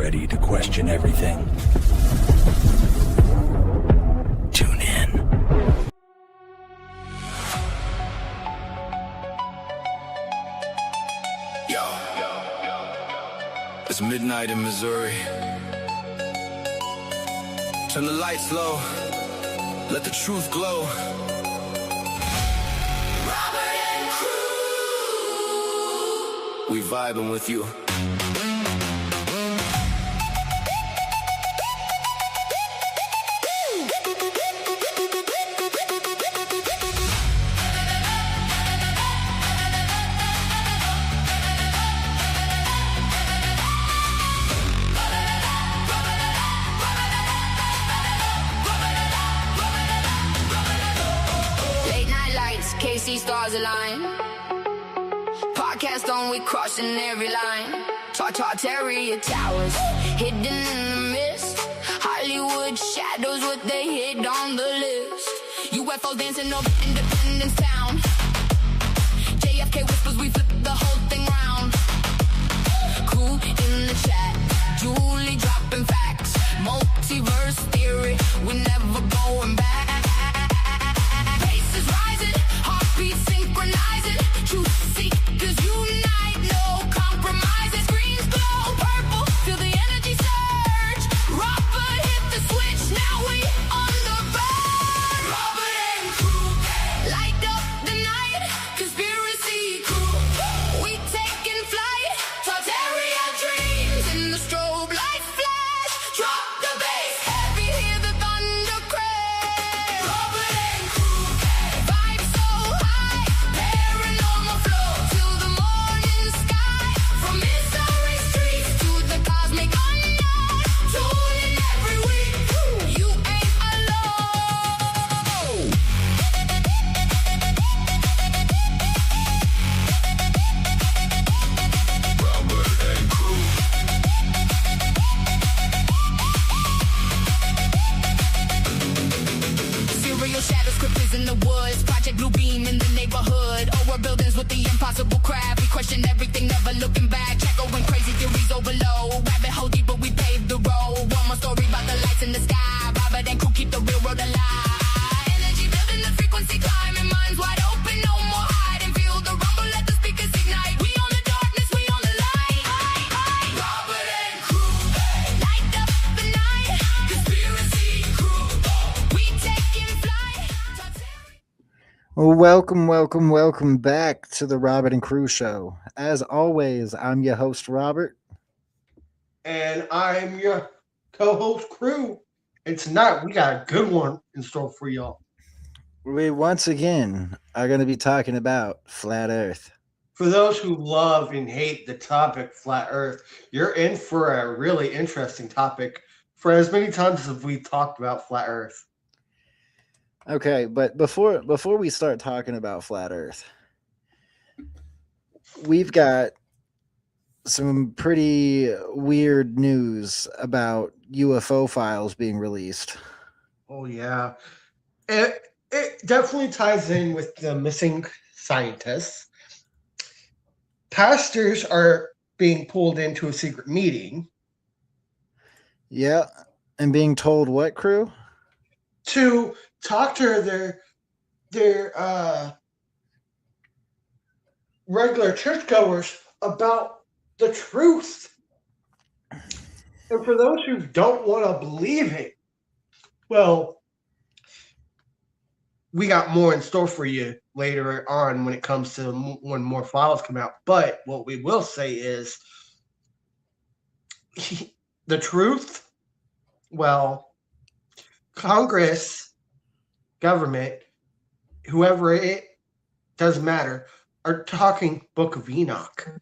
ready to question everything? Tune in. It's midnight in Missouri. Turn the lights low. Let the truth glow. Robert and Crew. We vibing with you. KC stars align. Podcast on, we crossing every line. Tartaria towers, hidden in the mist. Hollywood shadows, what they hid on the list. UFOs dancing over Independence Town. JFK whispers, we flip the whole thing round. Crew in the chat, Julie dropping facts. Multiverse theory, we never going back. Pace is rising, heartbeat synchronizing. Truth seekers unite, no compromises. Screens glow purple, feel the energy surge. Robert hit the switch, now we on the verge. Robert and Crew, light up the night. Conspiracy crew, we taking flight. Tartaria dreams in the strobe light flash. Drop the bass, heavy, hear the thunder crash. Robert and Crew, vibe so high, paranormal flow till the morning sky. From Missouri streets to the cosmic unknown, tuning every week. You ain't alone. Robert and Crew. Serial shadows, cryptids in the woods. Project Blue Beam in the neighborhood. Over buildings with the impossible craft. We question everything, never looking back. Check going crazy, theories overload. Rabbit hole deep, but we paved the road. One more story about the lights in the sky. Robert and Crew keep the real road alive. Energy building, the frequency climbing. Minds wide open, no more hiding. Feel the rumble, let the speakers ignite. We on the darkness, we on the light. Robert and Crew, light up the night. Conspiracy crew, we taking flight. Welcome back to the Robert and Crew Show. As always, I'm your host, Robert. And I'm your co-host Crew. And tonight we got a good one in store for y'all. We once again are going to be talking about Flat Earth. For those who love and hate the topic Flat Earth, you're in for a really interesting topic for as many times as we've talked about Flat Earth. Okay, but before we start talking about Flat Earth, we've got some pretty weird news about UFO files being released. Oh yeah. It definitely ties in with the missing scientists. Pastors are being pulled into a secret meeting Yeah, and being told what, Crew? to talk to their regular churchgoers about the truth. And for those who don't want to believe it, well, we got more in store for you later on when it comes to when more files come out. But what we will say is the truth, well, Congress, government, whoever it doesn't matter, are talking Book of Enoch.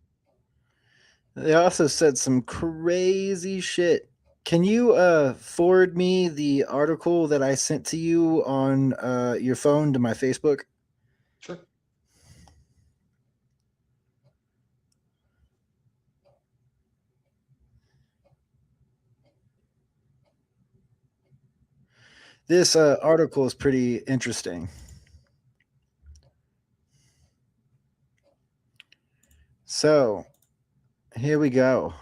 They also said some crazy shit. Can you forward me the article that I sent to you on your phone to my Facebook? Sure. This article is pretty interesting. So, here we go.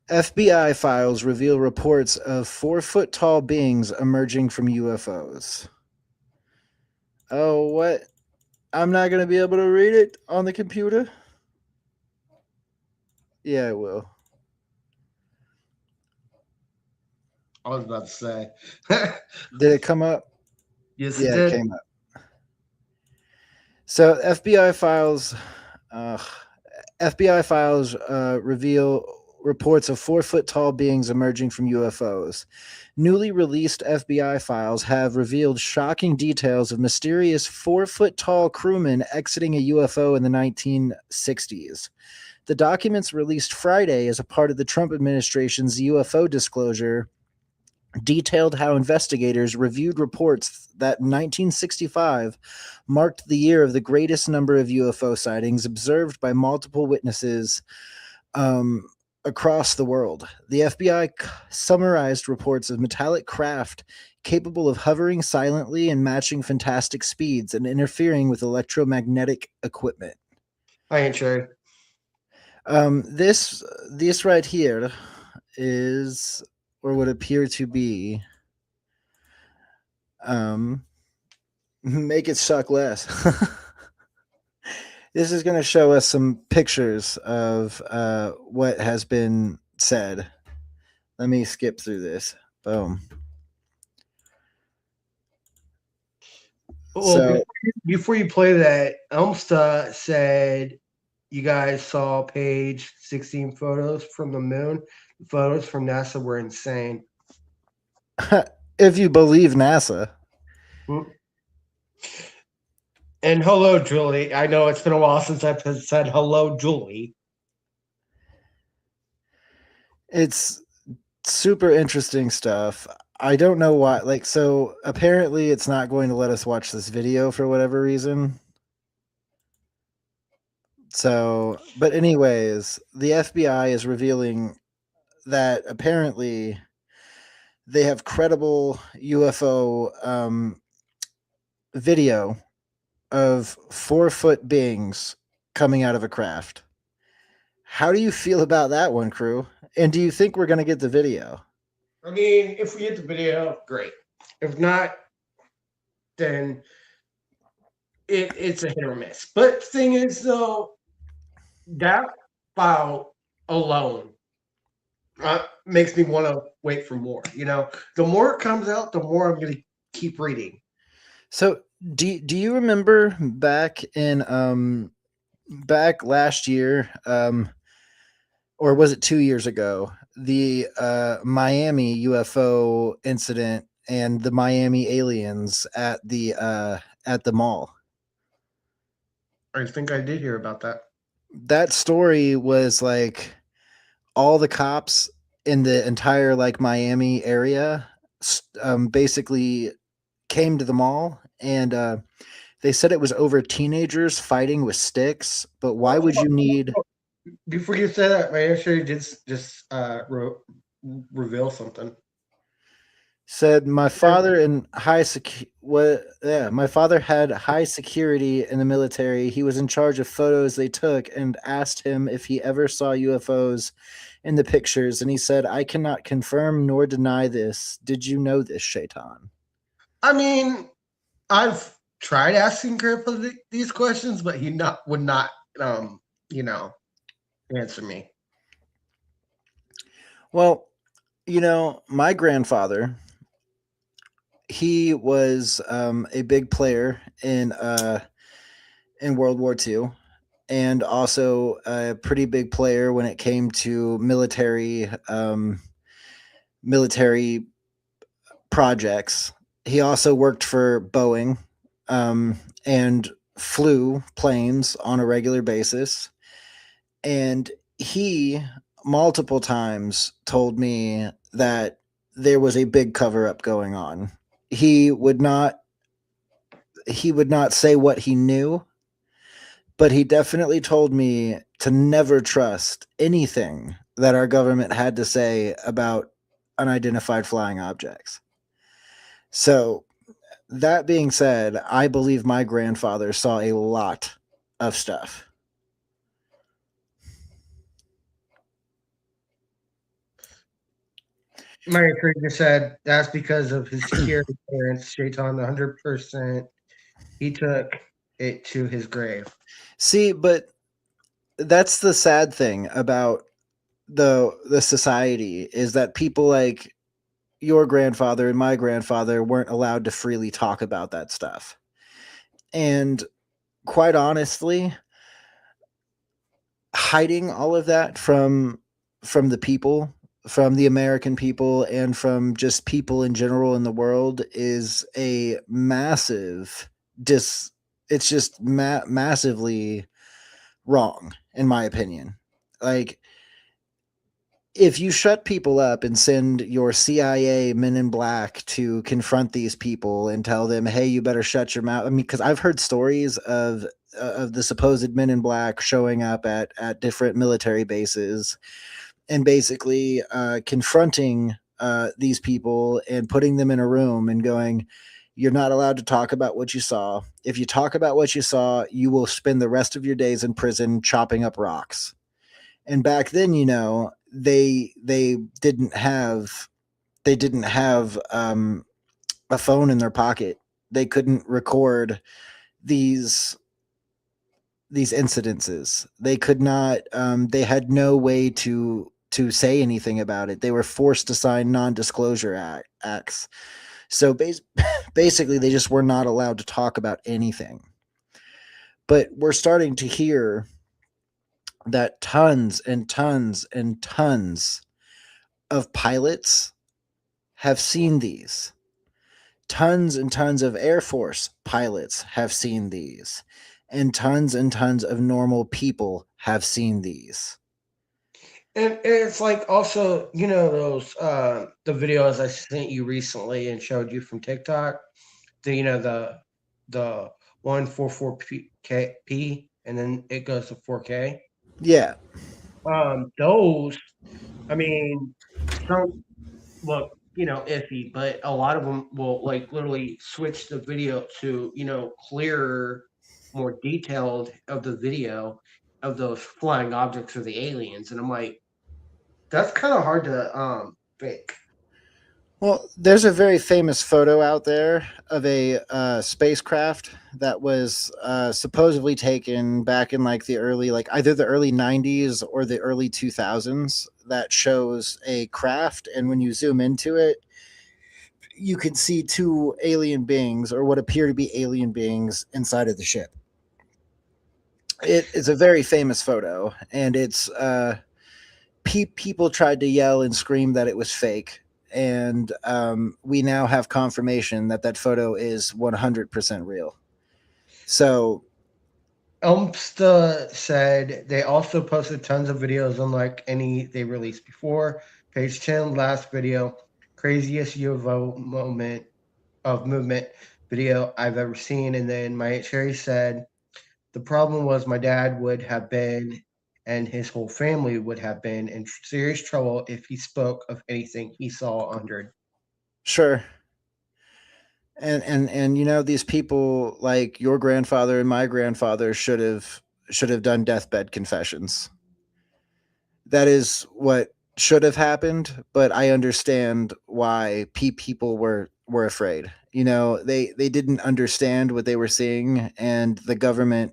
FBI files reveal reports of 4-foot tall beings emerging from UFOs. Oh, what? I'm not going to be able to read it on the computer? Yeah, I will. I was about to say. Did it come up? Yes, Yeah, it it did. came up. So FBI files reveal reports of 4-foot tall beings emerging from UFOs. Newly released FBI files have revealed shocking details of mysterious 4-foot tall crewmen exiting a UFO in the 1960s. The documents released Friday as a part of the Trump administration's UFO disclosure detailed how investigators reviewed reports that 1965 marked the year of the greatest number of UFO sightings observed by multiple witnesses across the world. The FBI summarized reports of metallic craft capable of hovering silently and matching fantastic speeds and interfering with electromagnetic equipment. I ain't sure. This right here is, or would appear to be, make it suck less. This is going to show us some pictures of what has been said. Let me skip through this. Boom. Well, So- before you play that, Elmsta said you guys saw page 16 photos from the moon. The photos from NASA were insane. If you believe NASA. And hello, Julie. I know it's been a while since I've said hello, Julie. It's super interesting stuff. I don't know why. Like, so apparently it's not going to let us watch this video for whatever reason. So, but anyways, the FBI is revealing that apparently they have credible UFO video of 4-foot beings coming out of a craft. How do you feel about that one, crew? And do you think we're going to get the video? I mean, if we get the video, great. If not, then it's a hit or miss. But the thing is, though, that file alone makes me want to wait for more. You know, the more it comes out, the more I'm going to keep reading. So, do you remember back in back last year, or was it 2 years ago, the Miami UFO incident and the Miami aliens at the mall? I think I did hear about that. That story was like all the cops in the entire like Miami area basically came to the mall, and they said it was over teenagers fighting with sticks. But why would you need? Before you say that, may I sure you just reveal something? Said my father in high my father had high security in the military. He was in charge of photos they took and asked him if he ever saw UFOs in the pictures, and he said, "I cannot confirm nor deny this. Did you know this, Shaitan?" I mean, I've tried asking Grandpa these questions, but he would not answer me. Well, my grandfather, he was a big player in World War II, and also a pretty big player when it came to military projects. He also worked for Boeing and flew planes on a regular basis. And he multiple times told me that there was a big cover-up going on. He would not say what he knew, but he definitely told me to never trust anything that our government had to say about unidentified flying objects. So, that being said, I believe my grandfather saw a lot of stuff. My preacher said that's because of his security clearance. Shaitan, 100%. He took it to his grave. See, but that's the sad thing about the society is that people like your grandfather and my grandfather weren't allowed to freely talk about that stuff. And quite honestly, hiding all of that from the people, from the American people, and from just people in general in the world is a massive dis. It's just massively wrong, in my opinion. Like, if you shut people up and send your CIA men in black to confront these people and tell them, "Hey, you better shut your mouth." I mean, because I've heard stories of the supposed men in black showing up at different military bases and basically confronting these people and putting them in a room and going, "You're not allowed to talk about what you saw. If you talk about what you saw, you will spend the rest of your days in prison chopping up rocks." And back then, they didn't have a phone in their pocket. They couldn't record these incidences. They could not. They had no way to say anything about it. They were forced to sign non-disclosure acts. So basically, they just were not allowed to talk about anything. But we're starting to hear that tons and tons and tons of pilots have seen these. Tons and tons of Air Force pilots have seen these. And tons of normal people have seen these. And it's like also, those the videos I sent you recently and showed you from TikTok, the 144p and then it goes to 4K. Yeah. Those, I mean, some look, iffy, but a lot of them will like literally switch the video to, clearer, more detailed of the video of those flying objects or the aliens. And I'm like, that's kind of hard to fake. Well, there's a very famous photo out there of a spacecraft that was supposedly taken back in like the early, like either the early 90s or the early 2000s that shows a craft. And when you zoom into it, you can see two alien beings or what appear to be alien beings inside of the ship. It is a very famous photo, and it's people tried to yell and scream that it was fake, and we now have confirmation that that photo is 100% real. So Elmsta said they also posted tons of videos unlike any they released before. Page 10, last video, craziest UFO movement video I've ever seen. And then my Aunt Sherry said, the problem was my dad would have been and his whole family would have been in serious trouble if he spoke of anything he saw under. sure. And these people like your grandfather and my grandfather should have done deathbed confessions. That is what should have happened, but I understand why people were afraid. They didn't understand what they were seeing, and the government,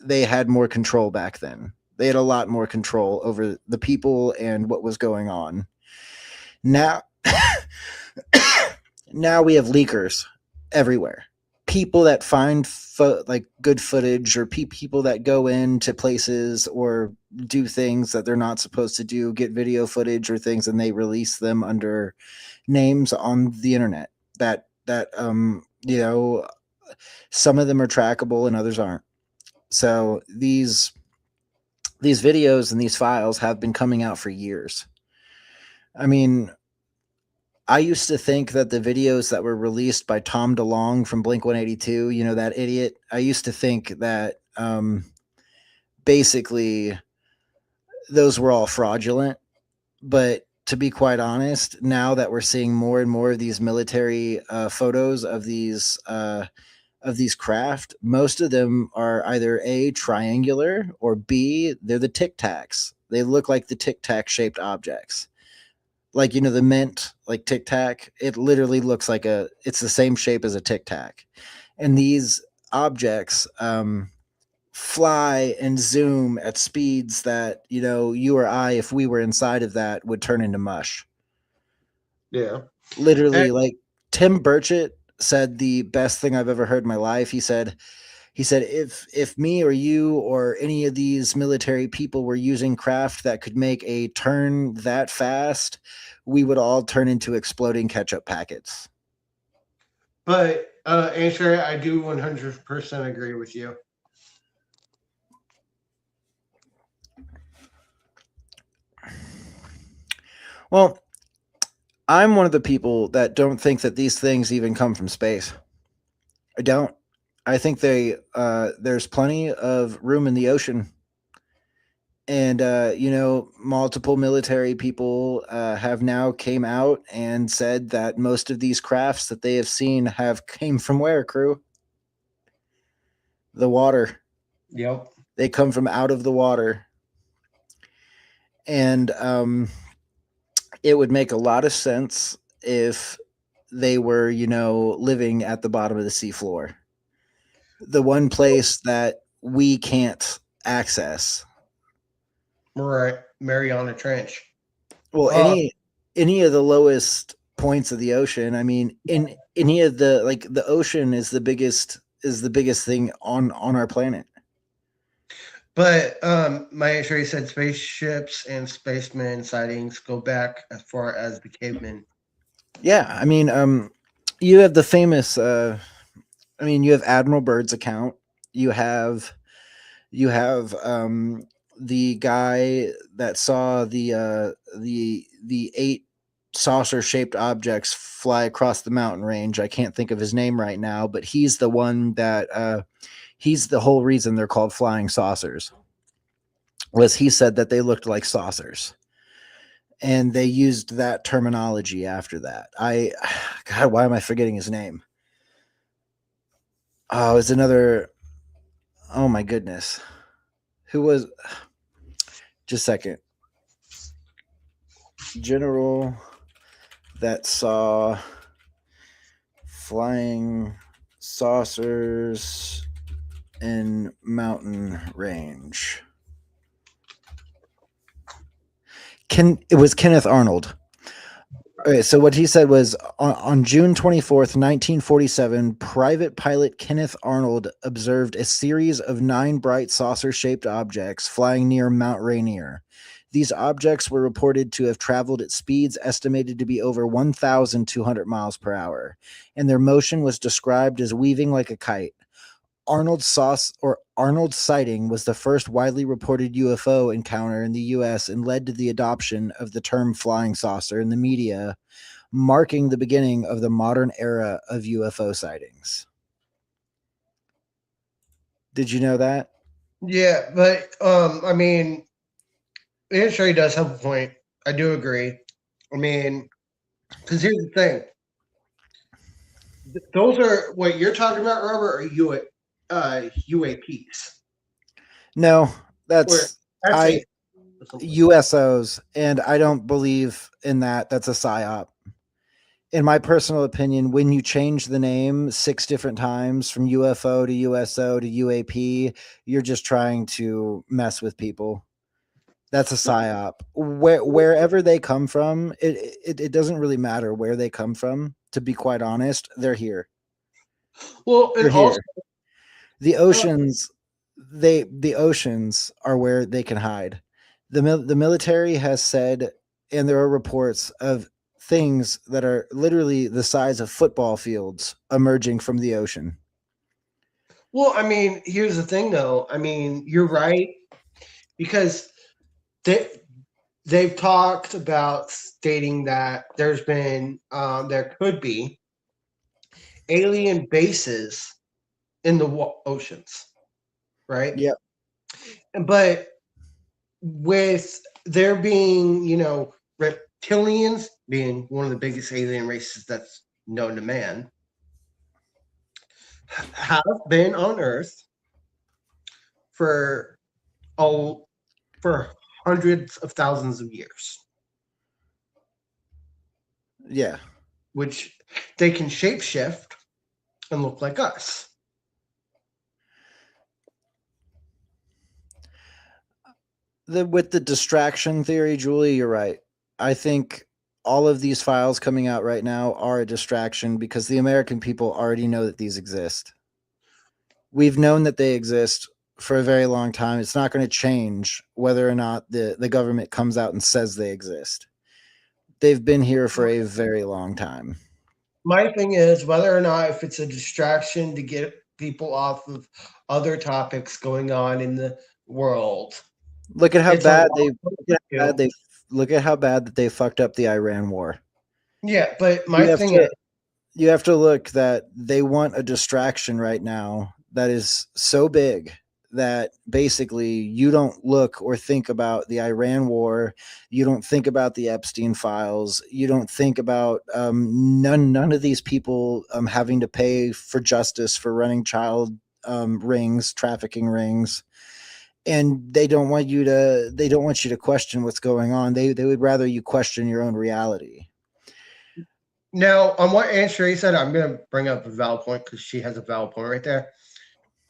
they had more control back then. They had a lot more control over the people and what was going on. Now now we have leakers everywhere. People that find like good footage, or people that go into places or do things that they're not supposed to do, get video footage or things, and they release them under names on the internet that some of them are trackable and others aren't. So these videos and these files have been coming out for years. I mean, I used to think that the videos that were released by Tom DeLonge from Blink-182, that idiot, I used to think that basically those were all fraudulent. But to be quite honest, now that we're seeing more and more of these military photos of these craft, most of them are either A, triangular, or B, they're the Tic Tacs. They look like the Tic Tac shaped objects. like the mint, like Tic Tac. It literally looks like it's the same shape as a Tic Tac, and these objects fly and zoom at speeds that you or I, if we were inside of that, would turn into mush. Yeah. Literally, like Tim Burchett said the best thing I've ever heard in my life. He said if me or you or any of these military people were using craft that could make a turn that fast, we would all turn into exploding ketchup packets. But Answer, I do 100% agree with you. Well, I'm one of the people that don't think that these things even come from space. I don't. I think there's plenty of room in the ocean, and multiple military people have now came out and said that most of these crafts that they have seen have came from where, crew? The water. Yep. They come from out of the water, and it would make a lot of sense if they were living at the bottom of the seafloor, the one place that we can't access. Right. Mariana Trench. Well, any of the lowest points of the ocean. I mean, in any of the ocean is the biggest thing on our planet. But my Answer said spaceships and spacemen sightings go back as far as the cavemen. Yeah, I mean, you have the famous. You have Admiral Byrd's account. You have the guy that saw the 8 saucer shaped objects fly across the mountain range. I can't think of his name right now, but he's the one that he's the whole reason they're called flying saucers. Was he said that they looked like saucers. And they used that terminology after that. God, why am I forgetting his name? Oh, it's another. Oh my goodness. Who was? Just a second. General that saw flying saucers in mountain range. It was Kenneth Arnold. Okay, so what he said was on June 24th, 1947, private pilot Kenneth Arnold observed a series of 9 bright saucer-shaped objects flying near Mount Rainier. These objects were reported to have traveled at speeds estimated to be over 1,200 miles per hour, and their motion was described as weaving like a kite. Arnold's sighting was the first widely reported UFO encounter in the U.S. and led to the adoption of the term flying saucer in the media, marking the beginning of the modern era of UFO sightings. Did you know that? Yeah, but I mean, Answer does have a point. I do agree. I mean, because here's the thing. Those are what you're talking about, Robert, or UAPs? No, that's USOs, and I don't believe in that. That's a psyop. In my personal opinion, when you change the name 6 different times from UFO to USO to UAP, you're just trying to mess with people. That's a psyop. Wherever they come from, it doesn't really matter where they come from. To be quite honest, they're here. Well, and also, the oceans, the oceans are where they can hide. The military has said, and there are reports of things that are literally the size of football fields emerging from the ocean. Well, I mean, here's the thing, though. I mean, you're right, because they've talked about stating that there could be alien bases in the oceans, right? Yep. But with there being, reptilians being one of the biggest alien races that's known to man, have been on Earth for hundreds of thousands of years. Yeah. which they can shapeshift and look like us. With the distraction theory, Julie, you're right. I think all of these files coming out right now are a distraction because the American people already know that these exist. We've known that they exist for a very long time. It's not going to change whether or not the government comes out and says they exist. They've been here for a very long time. My thing is whether or not if it's a distraction to get people off of other topics going on in the world. Look at how It's a bad lot to do. look at how bad that they fucked up the Iran war. Yeah, but You my have thing to- is, You have to look that they want a distraction right now that is so big that basically you don't look or think about the Iran war. You don't think about the Epstein files. You don't think about none of these people having to pay for justice for running child rings, trafficking rings. And they don't want you to question what's going on. They would rather you question your own reality. now on what Aunt Sherry said, I'm going to bring up a valid point because she has a valid point right there.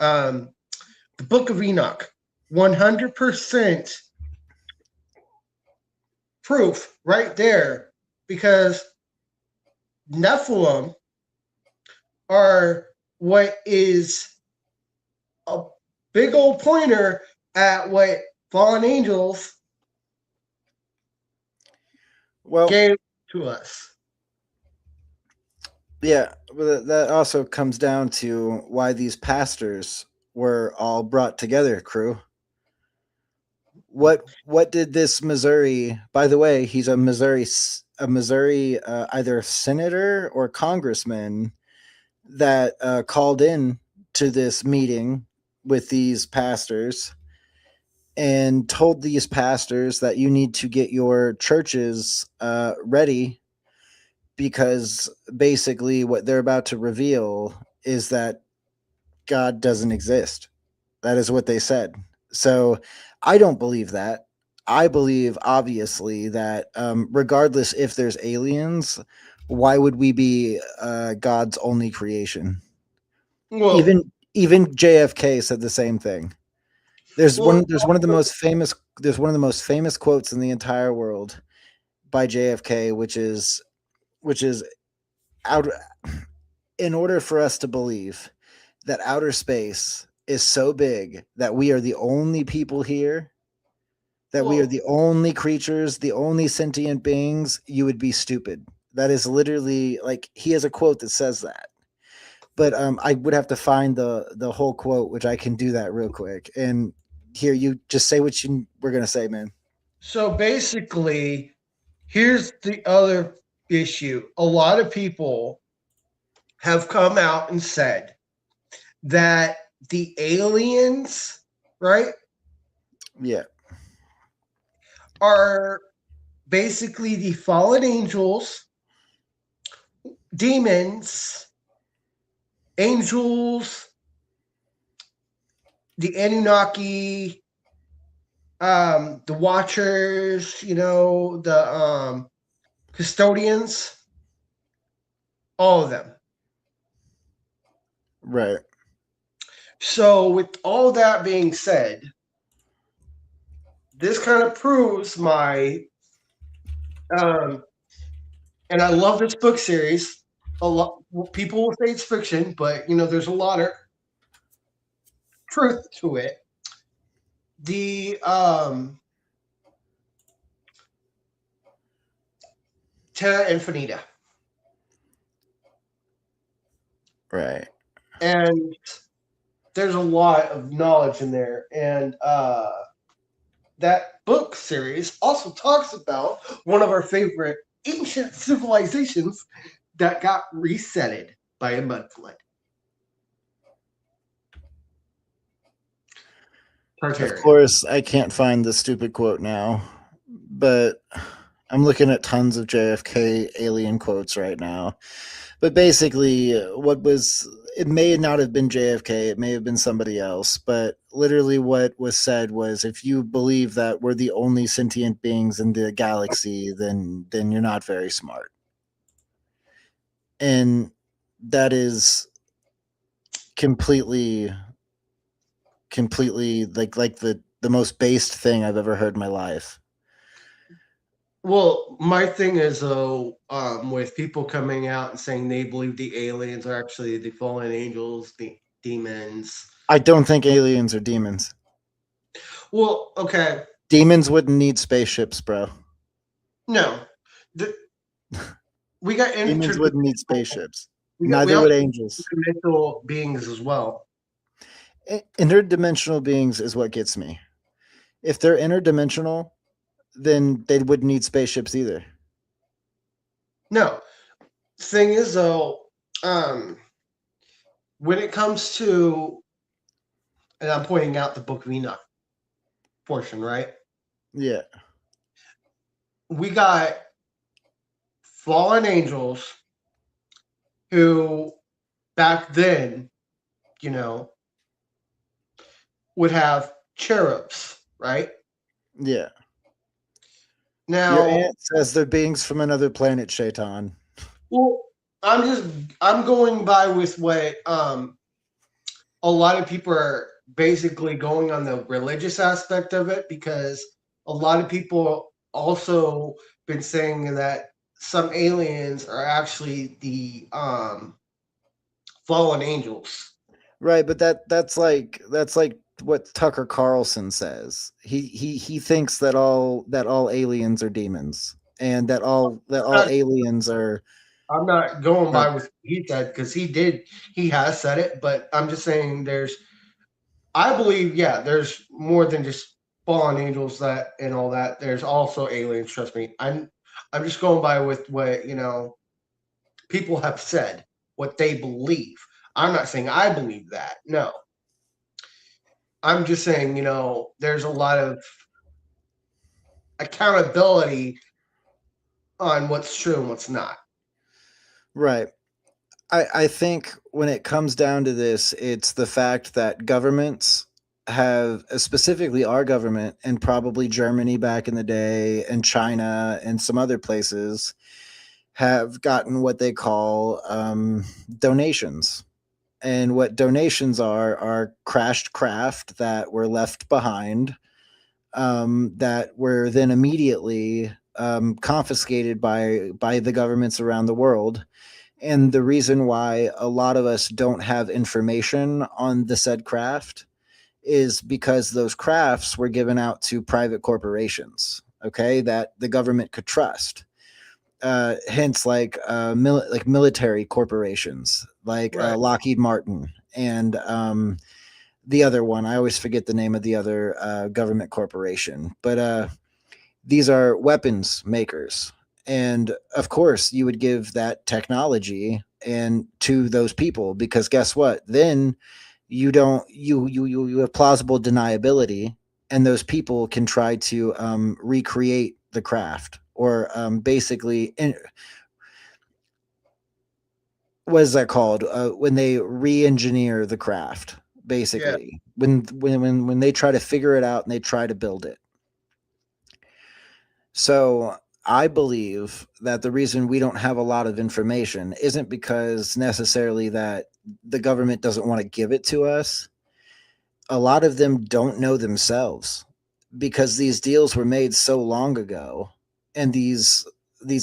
The Book of Enoch, 100% proof right there, because Nephilim are what is a big old pointer at what fallen angels Well, gave to us. yeah, but that also comes down to why these pastors were all brought together, crew. What did this Missouri? By the way, he's a Missouri either senator or congressman that called in to this meeting with these pastors and told these pastors that you need to get your churches ready because basically what they're about to reveal is that God doesn't exist. That is what they said. So I don't believe that. I believe, obviously, that regardless if there's aliens, why would we be God's only creation? Well, Even JFK said the same thing. There's one of the most famous quotes in the entire world by JFK, which is out in order for us to believe that outer space is so big that we are the only people here, that we are the only creatures, the only sentient beings, you would be stupid. That is literally, like, he has a quote that says that. But I would have to find the whole quote, which I can do that real quick. And here, you just say what you were going to say, man. so basically, here's the other issue. A lot of people have come out and said that the aliens, right, Yeah. are basically the fallen angels, demons, angels, the Anunnaki, the Watchers, the custodians, all of them. Right. So, with all that being said, this kind of proves my, and I love this book series. A lot people will say it's fiction, but there's a lot of truth to it. The Terra Infinita, Right. and there's a lot of knowledge in there, and that book series also talks about one of our favorite ancient civilizations that got resetted by a mud flood. Of course, I can't find the stupid quote now, but I'm looking at tons of JFK alien quotes right now. But basically, it may not have been JFK, it may have been somebody else, but literally what was said was, if you believe that we're the only sentient beings in the galaxy, then you're not very smart. And that is completely like the most based thing I've ever heard in my life. Well, my thing is though, with people coming out and saying they believe the aliens are actually the fallen angels, the demons. I don't think aliens are demons. Well, okay, Demons wouldn't need spaceships, bro. no, the, we got Demons wouldn't need spaceships. we Neither also would angels. interdimensional beings as well. Interdimensional beings is what gets me. If they're interdimensional, then they wouldn't need spaceships either. No, thing is though, when it comes to, and I'm pointing out the Book of Enoch portion, right? Yeah. We got fallen angels who back then, you know, would have cherubs, right? Yeah. Now, Your aunt says they're beings from another planet, Shaitan. well, I'm going by with what a lot of people are basically going on the religious aspect of it, because a lot of people also been saying that some aliens are actually the fallen angels. Right, but that's like what Tucker Carlson says. He thinks that all aliens are demons, and that all aliens are. I'm not going by what he said, because he has said it, but I'm just saying I believe, yeah, there's more than just fallen angels that and all that. There's also aliens, trust me. I'm just going by with what, people have said, what they believe. I'm not saying I believe that. No. I'm just saying, there's a lot of accountability on what's true and what's not. Right. I think when it comes down to this, it's the fact that governments have, specifically our government and probably Germany back in the day and China and some other places, have gotten what they call donations. And what donations are crashed craft that were left behind, that were then immediately confiscated by the governments around the world. And the reason why a lot of us don't have information on the said craft is because those crafts were given out to private corporations, okay, that the government could trust. Hence, like military corporations, like Right. Lockheed Martin and the other one. I always forget the name of the other government corporation, but these are weapons makers. And of course, you would give that technology and to those people, because guess what? Then you have plausible deniability, and those people can try to recreate the craft, or basically, what is that called? When they re-engineer the craft, basically, when they try to figure it out and they try to build it. So I believe that the reason we don't have a lot of information isn't because necessarily that the government doesn't want to give it to us. A lot of them don't know themselves, because these deals were made so long ago, and these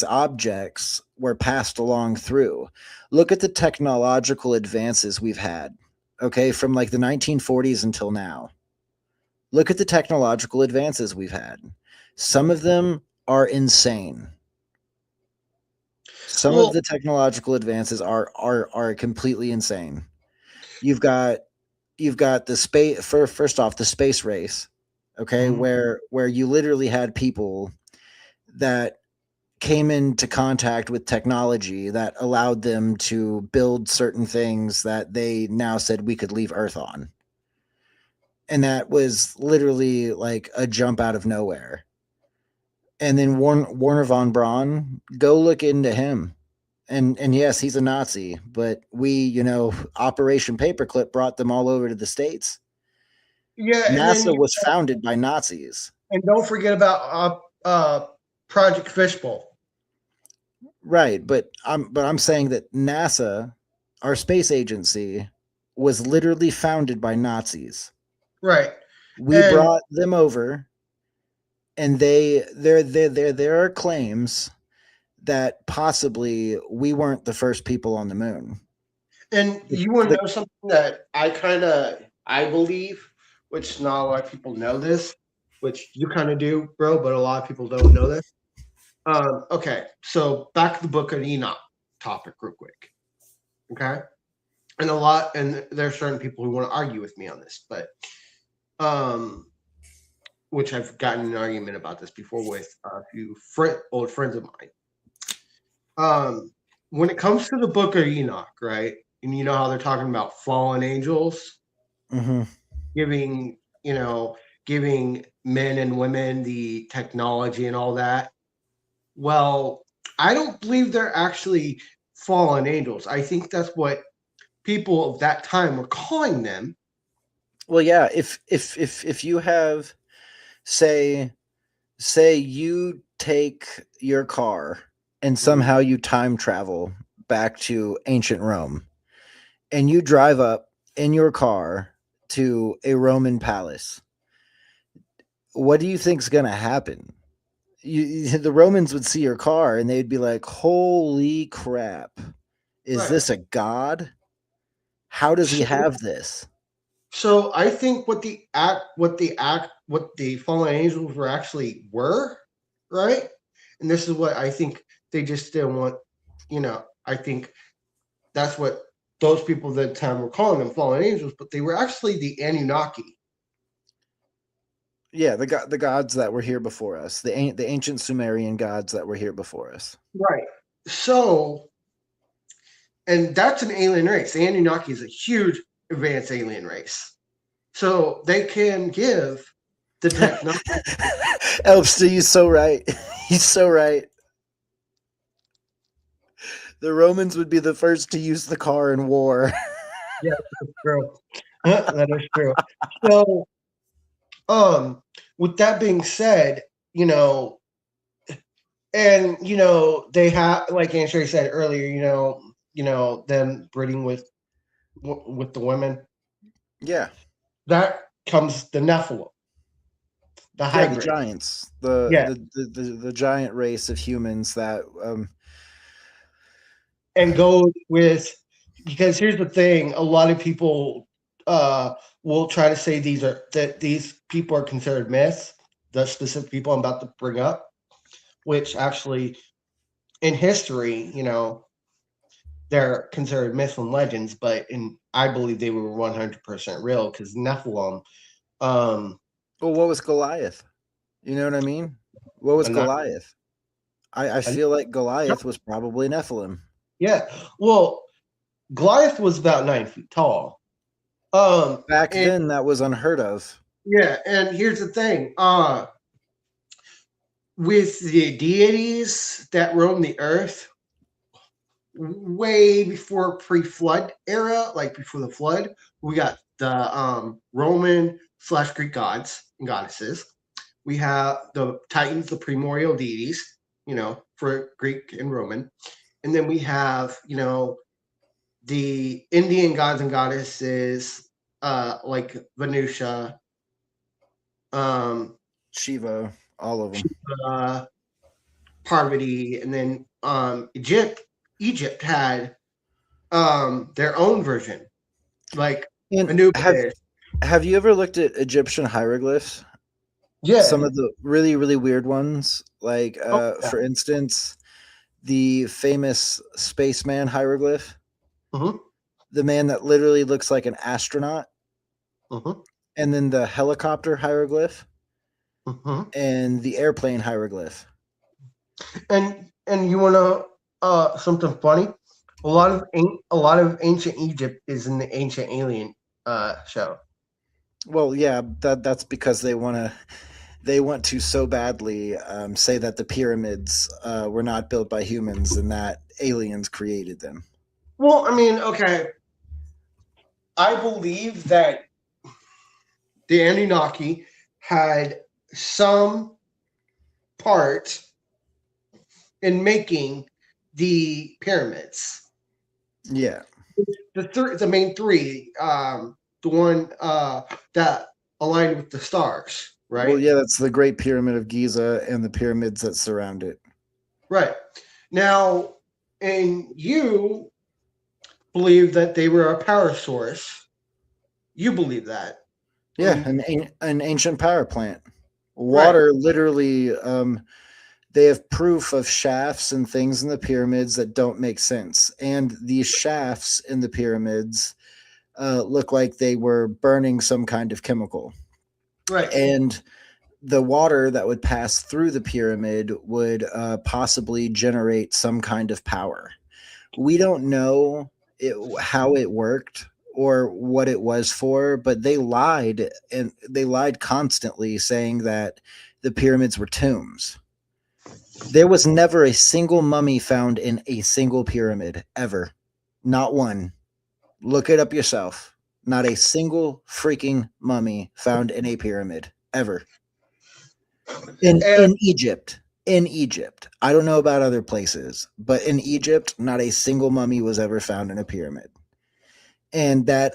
objects were passed along through. Look at the technological advances we've had, okay, from like the 1940s until now. Look at the technological advances we've had. Some of them are insane. Some of the technological advances are completely insane. You've got the space, first off, the space race, okay, where you literally had people that came into contact with technology that allowed them to build certain things that they now said we could leave Earth on. And that was literally like a jump out of nowhere. And then Warner von Braun, go look into him. And yes, he's a Nazi, but Operation Paperclip brought them all over to the States. Yeah, NASA was founded by Nazis. And don't forget about Project Fishbowl. Right, but I'm saying that NASA, our space agency, was literally founded by Nazis. Right. We And brought them over, and there are claims that possibly we weren't the first people on the moon. And you want to know something that I believe, which not a lot of people know this, which you kind of do, bro, but a lot of people don't know this. Okay, so back to the Book of Enoch topic, real quick. Okay, and there are certain people who want to argue with me on this, but which I've gotten an argument about this before with a few old friends of mine. When it comes to the Book of Enoch, right? And you know how they're talking about fallen angels Mm-hmm. giving men and women the technology and all that. Well, I don't believe they're actually fallen angels. I think that's what people of that time were calling them. Well, yeah. If you have, say you take your car and somehow you time travel back to ancient Rome, and you drive up in your car to a Roman palace, what do you think's going to happen? The Romans would see your car and they'd be like, "Holy crap! Is Right. this a god? How does he have this?" So I think what the fallen angels were, right? And this is what I think they just didn't want. I think that's what those people at that time were calling them, fallen angels, but they were actually the Anunnaki. Yeah, the gods that were here before us, the ancient Sumerian gods that were here before us. Right. So, and that's an alien race. The Anunnaki is a huge advanced alien race. So they can give the technology. Elpster, he's so right. He's so right. The Romans would be the first to use the car in war. Yeah, that's true. That is true. So, with that being said, and they have, like Anshay said earlier, them breeding with the women. Yeah. That comes the Nephilim, the Yeah, hybrid. the giants, the giant race of humans that And go with, because here's the thing, a lot of people will try to say these people are considered myths, the specific people I'm about to bring up, which actually in history, they're considered myths and legends, but I believe they were 100% real, because Nephilim. well, what was Goliath? You know what I mean? What was Goliath? I feel like Goliath was probably Nephilim. Yeah, well, Goliath was about 9 feet tall. Back then, that was unheard of. Yeah, and here's the thing: with the deities that roam the earth, way before pre-flood era, like before the flood, we got the Roman/Greek gods and goddesses. We have the Titans, the primordial deities, for Greek and Roman. And then we have, the Indian gods and goddesses, like Venusia, Shiva, all of them. Parvati, and then Egypt had their own version, like Anubis. Have you ever looked at Egyptian hieroglyphs? Yeah, some of the really, really weird ones, like for instance, the famous spaceman hieroglyph, the man that literally looks like an astronaut, and then the helicopter hieroglyph, and the airplane hieroglyph. And you want to something funny? A lot of ancient Egypt is in the Ancient Alien show. Well, yeah, that's because they want to so badly say that the pyramids were not built by humans and that aliens created them. Well, I mean, okay. I believe that the Anunnaki had some part in making the pyramids. Yeah. The main three, the one that aligned with the stars, right? Well, yeah, that's the Great Pyramid of Giza and the pyramids that surround it. Right. Now, and you believe that they were a power source. You believe that. Yeah, an ancient power plant. Water literally they have proof of shafts and things in the pyramids that don't make sense. And these shafts in the pyramids look like they were burning some kind of chemical. Right. And the water that would pass through the pyramid would possibly generate some kind of power. We don't know how it worked or what it was for, but they lied, and they lied constantly, saying that the pyramids were tombs. There was never a single mummy found in a single pyramid, ever. Not one. Look it up yourself. Not a single freaking mummy found in a pyramid, ever. In Egypt. In Egypt. I don't know about other places, but in Egypt, not a single mummy was ever found in a pyramid. And that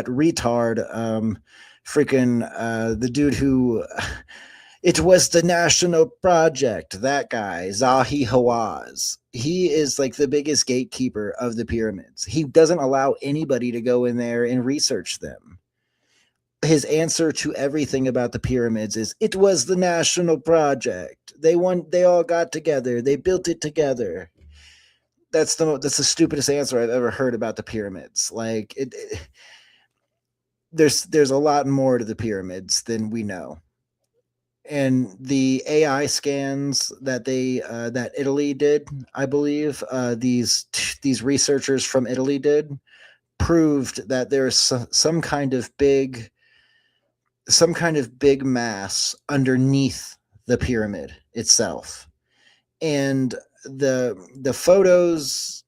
retard, the dude who, it was the National Project, that guy, Zahi Hawass. He is like the biggest gatekeeper of the pyramids. He doesn't allow anybody to go in there and research them. His answer to everything about the pyramids is, it was the National Project. They all got together. They built it together. That's the stupidest answer I've ever heard about the pyramids. Like there's a lot more to the pyramids than we know. And the AI scans that that Italy did, I believe, these researchers from Italy did, proved that there's some kind of big mass underneath the pyramid itself. And the photos,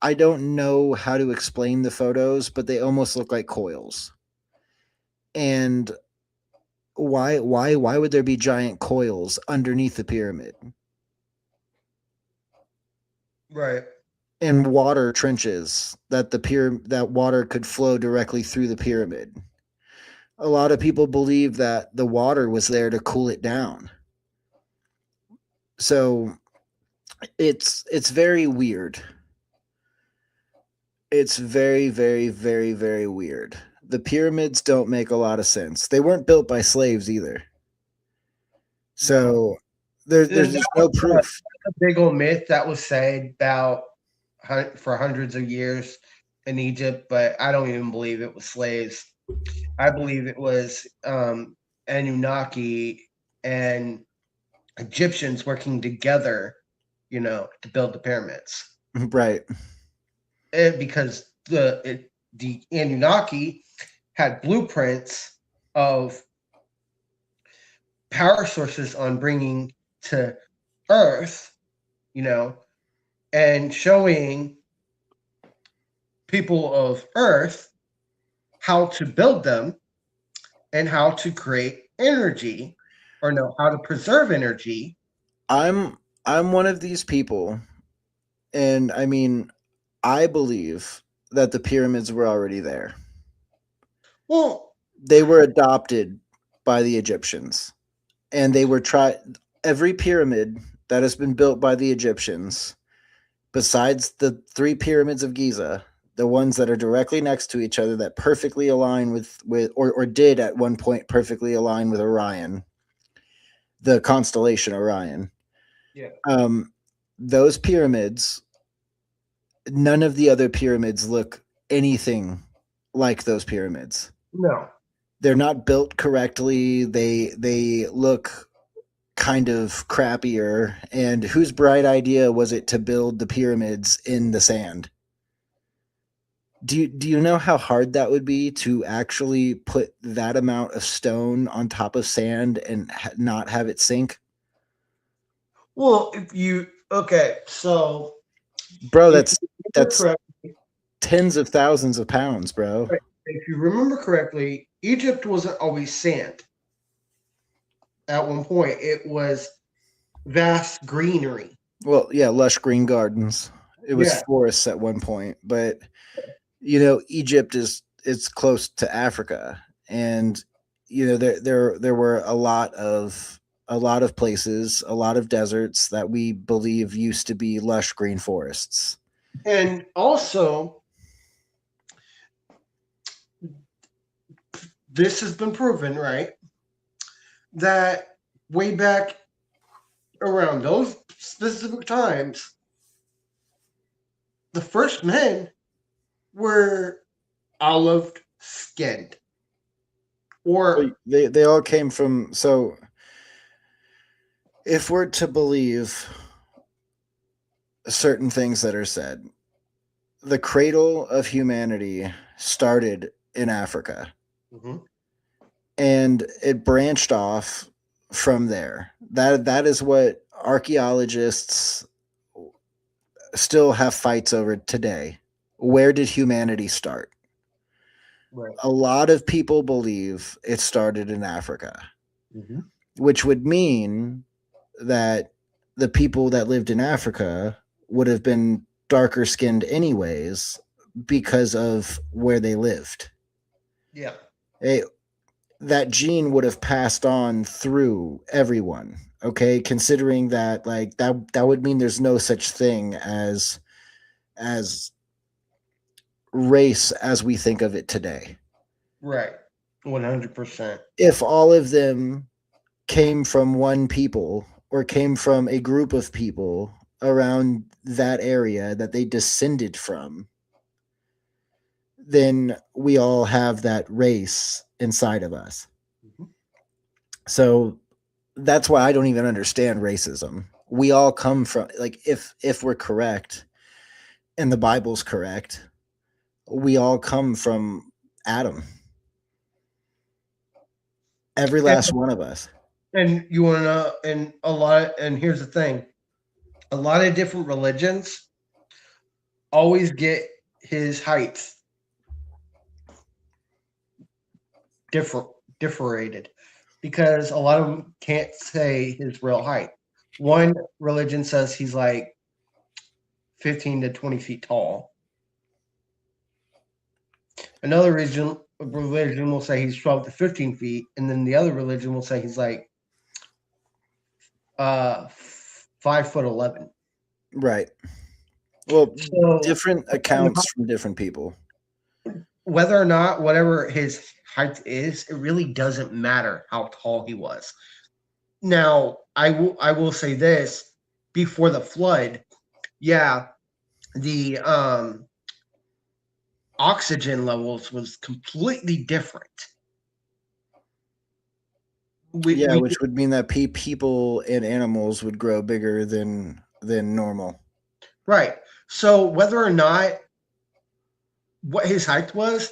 I don't know how to explain the photos, but they almost look like coils. And why would there be giant coils underneath the pyramid? Right. And water trenches that water could flow directly through the pyramid. A lot of people believe that the water was there to cool it down. So it's very weird. It's very, very, very, very weird. The pyramids don't make a lot of sense. They weren't built by slaves either. So there's just no proof. A big old myth that was said about for hundreds of years in Egypt, but I don't even believe it was slaves. I believe it was Anunnaki and Egyptians working together, to build the pyramids. Right. And because the Anunnaki had blueprints of power sources on bringing to Earth, and showing people of Earth how to build them and how to create energy, or how to preserve energy. I'm one of these people, and I mean, I believe that the pyramids were already there. Well, they were adopted by the Egyptians, and they were every pyramid that has been built by the Egyptians, besides the 3 pyramids of Giza, the ones that are directly next to each other that perfectly align with or did at one point perfectly align with Orion, the constellation Orion. Yeah. Those pyramids, none of the other pyramids look anything like those pyramids. No. They're not built correctly. They look kind of crappier. And whose bright idea was it to build the pyramids in the sand? Do you know how hard that would be to actually put that amount of stone on top of sand and not have it sink? Well, so bro, that's tens of thousands of pounds, bro. If you remember correctly, Egypt wasn't always sand. At one point, it was vast greenery. Well, yeah, lush green gardens. It was Yeah. forests at one point, but you know, Egypt is close to Africa, and you know there were a lot of places, a lot of deserts that we believe used to be lush green forests. And also, this has been proven, right? That way back around those specific times, the first men were olive skinned. Or, They all came from, so if we're to believe certain things that are said, the cradle of humanity started in Africa Mhm. and it branched off from there. That is what archaeologists still have fights over today. Where did humanity start? Right. A lot of people believe it started in Africa, Mhm. which would mean that the people that lived in Africa would have been darker skinned anyways because of where they lived. Yeah. Hey, that gene would have passed on through everyone. Okay, considering that, like that would mean there's no such thing as race as we think of it today. Right. 100%. If all of them came from one people or came from a group of people around that area that they descended from, then we all have that race inside of us. Mhm. So that's why I don't even understand racism. We all come from, like, if we're correct and the Bible's correct, we all come from Adam. Every last one of us. And you want to know, and and here's the thing, a lot of different religions always get his height differentiated because a lot of them can't say his real height. One religion says he's like 15 to 20 feet tall. Another religion will say he's 12 to 15 feet, and then the other religion will say he's like 5'11". Right. Well, So different accounts from different people. whether or not whatever his height is, it really doesn't matter how tall he was. Now, I will say this: before the flood, yeah, the oxygen levels was completely different. Yeah, We which would mean that people and animals would grow bigger than normal. right. So whether or not what his height was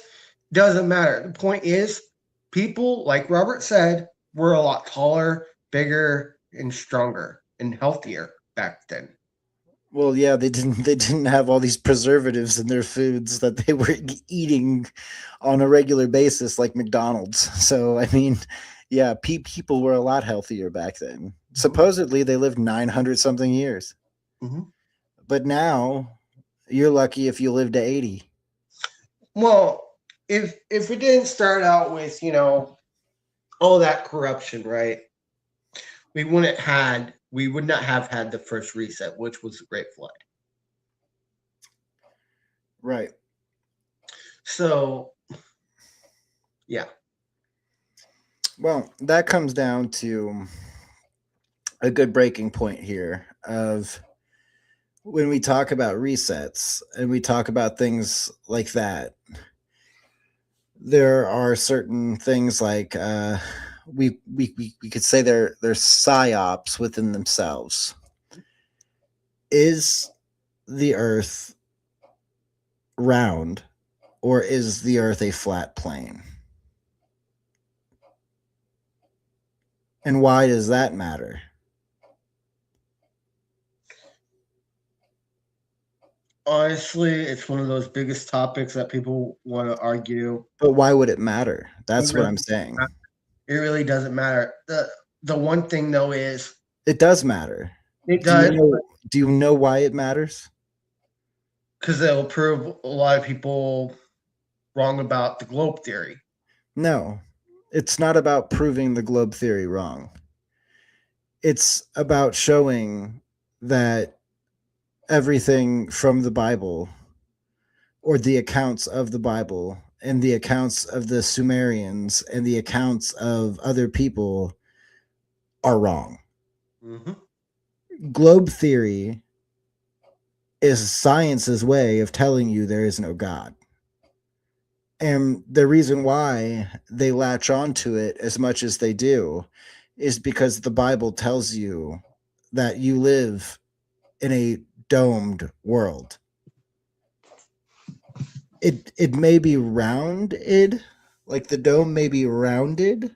doesn't matter. The point is, people, like Robert said, were a lot taller, bigger, and stronger and healthier back then. Well, yeah, they didn't have all these preservatives in their foods that they were eating on a regular basis like McDonald's. So, I mean, yeah, people were a lot healthier back then. Supposedly they lived 900 something years. Mhm. But now you're lucky if you live to 80. Well, if we didn't start out with all that corruption, right? We would not have had the first reset, which was the Great Flood. Right. So, yeah. Well, that comes down to a good breaking point here of when we talk about resets and we talk about things like that. There are certain things like we could say they're psyops within themselves. Is the Earth round or is the Earth a flat plane? And why does that matter? Honestly, it's one of those biggest topics that people want to argue. But why would it matter? That's It what really- I'm saying. It really doesn't matter. The one thing though is It does matter. It Do you does, know? Do you know why it matters? because it'll prove a lot of people wrong about the globe theory. No, it's not about proving the globe theory wrong. It's about showing that everything from the Bible, or the accounts of the Bible, and the accounts of the Sumerians, and the accounts of other people are wrong. Globe theory is science's way of telling you there is no God. And the reason why they latch onto it as much as they do is because the Bible tells you that you live in a domed world. It may be rounded, like the dome may be rounded,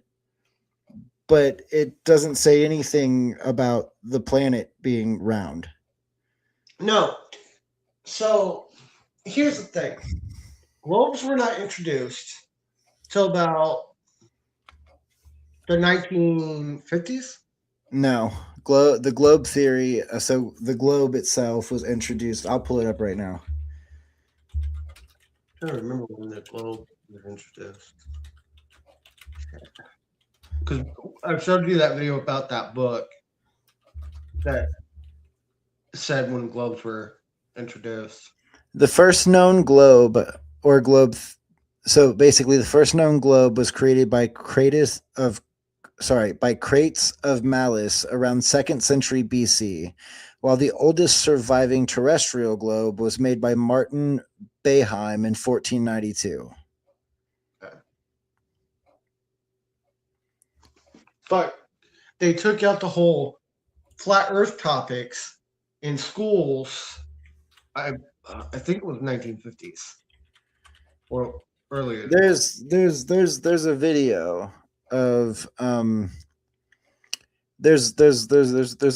but it doesn't say anything about the planet being round. No. So here's the thing. Globes were not introduced till about the 1950s. No, the globe theory. So the globe itself was introduced. I'll pull it up right now. I don't remember when the globe was introduced. Because I showed you that video about that book that said when globes were introduced. The first known globe, or globe. So basically, the first known globe was created by crates of malice around 2nd century BC, while the oldest surviving terrestrial globe was made by Martin Behaim in 1492. But they took out the whole flat Earth topics in schools. I think it was 1950s or earlier. There's a video of there's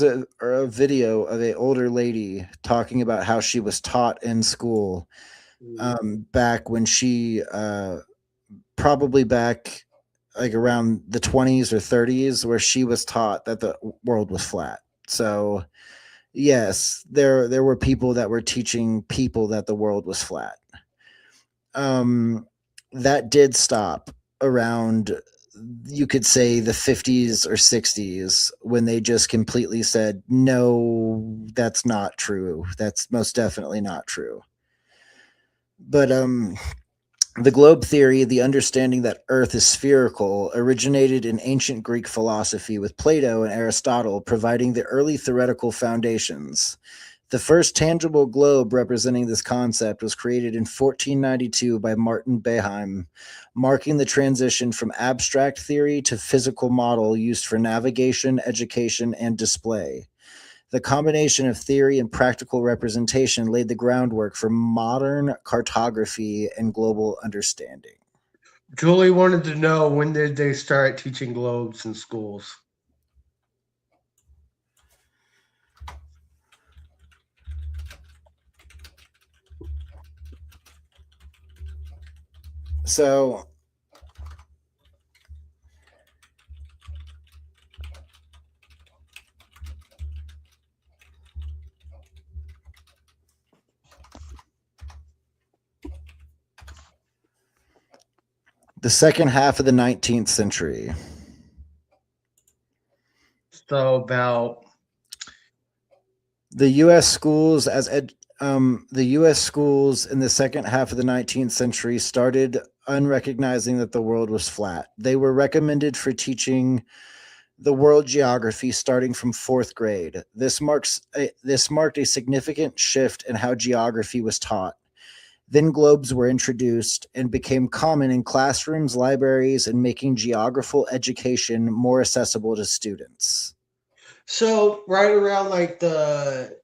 a video of a older lady talking about how she was taught in school back when she probably back like around the 20s or 30s, where she was taught that the world was flat. So yes, there were people that were teaching people that the world was flat. That did stop around, you could say, the 50s or 60s, when they just completely said, no, that's not true. That's most definitely not true. But the globe theory, the understanding that Earth is spherical, originated in ancient Greek philosophy, with Plato and Aristotle providing the early theoretical foundations. The first tangible globe representing this concept was created in 1492 by Martin Behaim, marking the transition from abstract theory to physical model used for navigation, education, and display. The combination of theory and practical representation laid the groundwork for modern cartography and global understanding. Julie wanted to know, when did they start teaching globes in schools? So the second half of the 19th century. So about The U.S. schools the U.S. schools in the second half of the 19th century started unrecognizing that the world was flat. They were recommended for teaching the world geography starting from 4th grade. This marked a significant shift in how geography was taught. Then globes were introduced and became common in classrooms, libraries, and making geographical education more accessible to students. so right around like the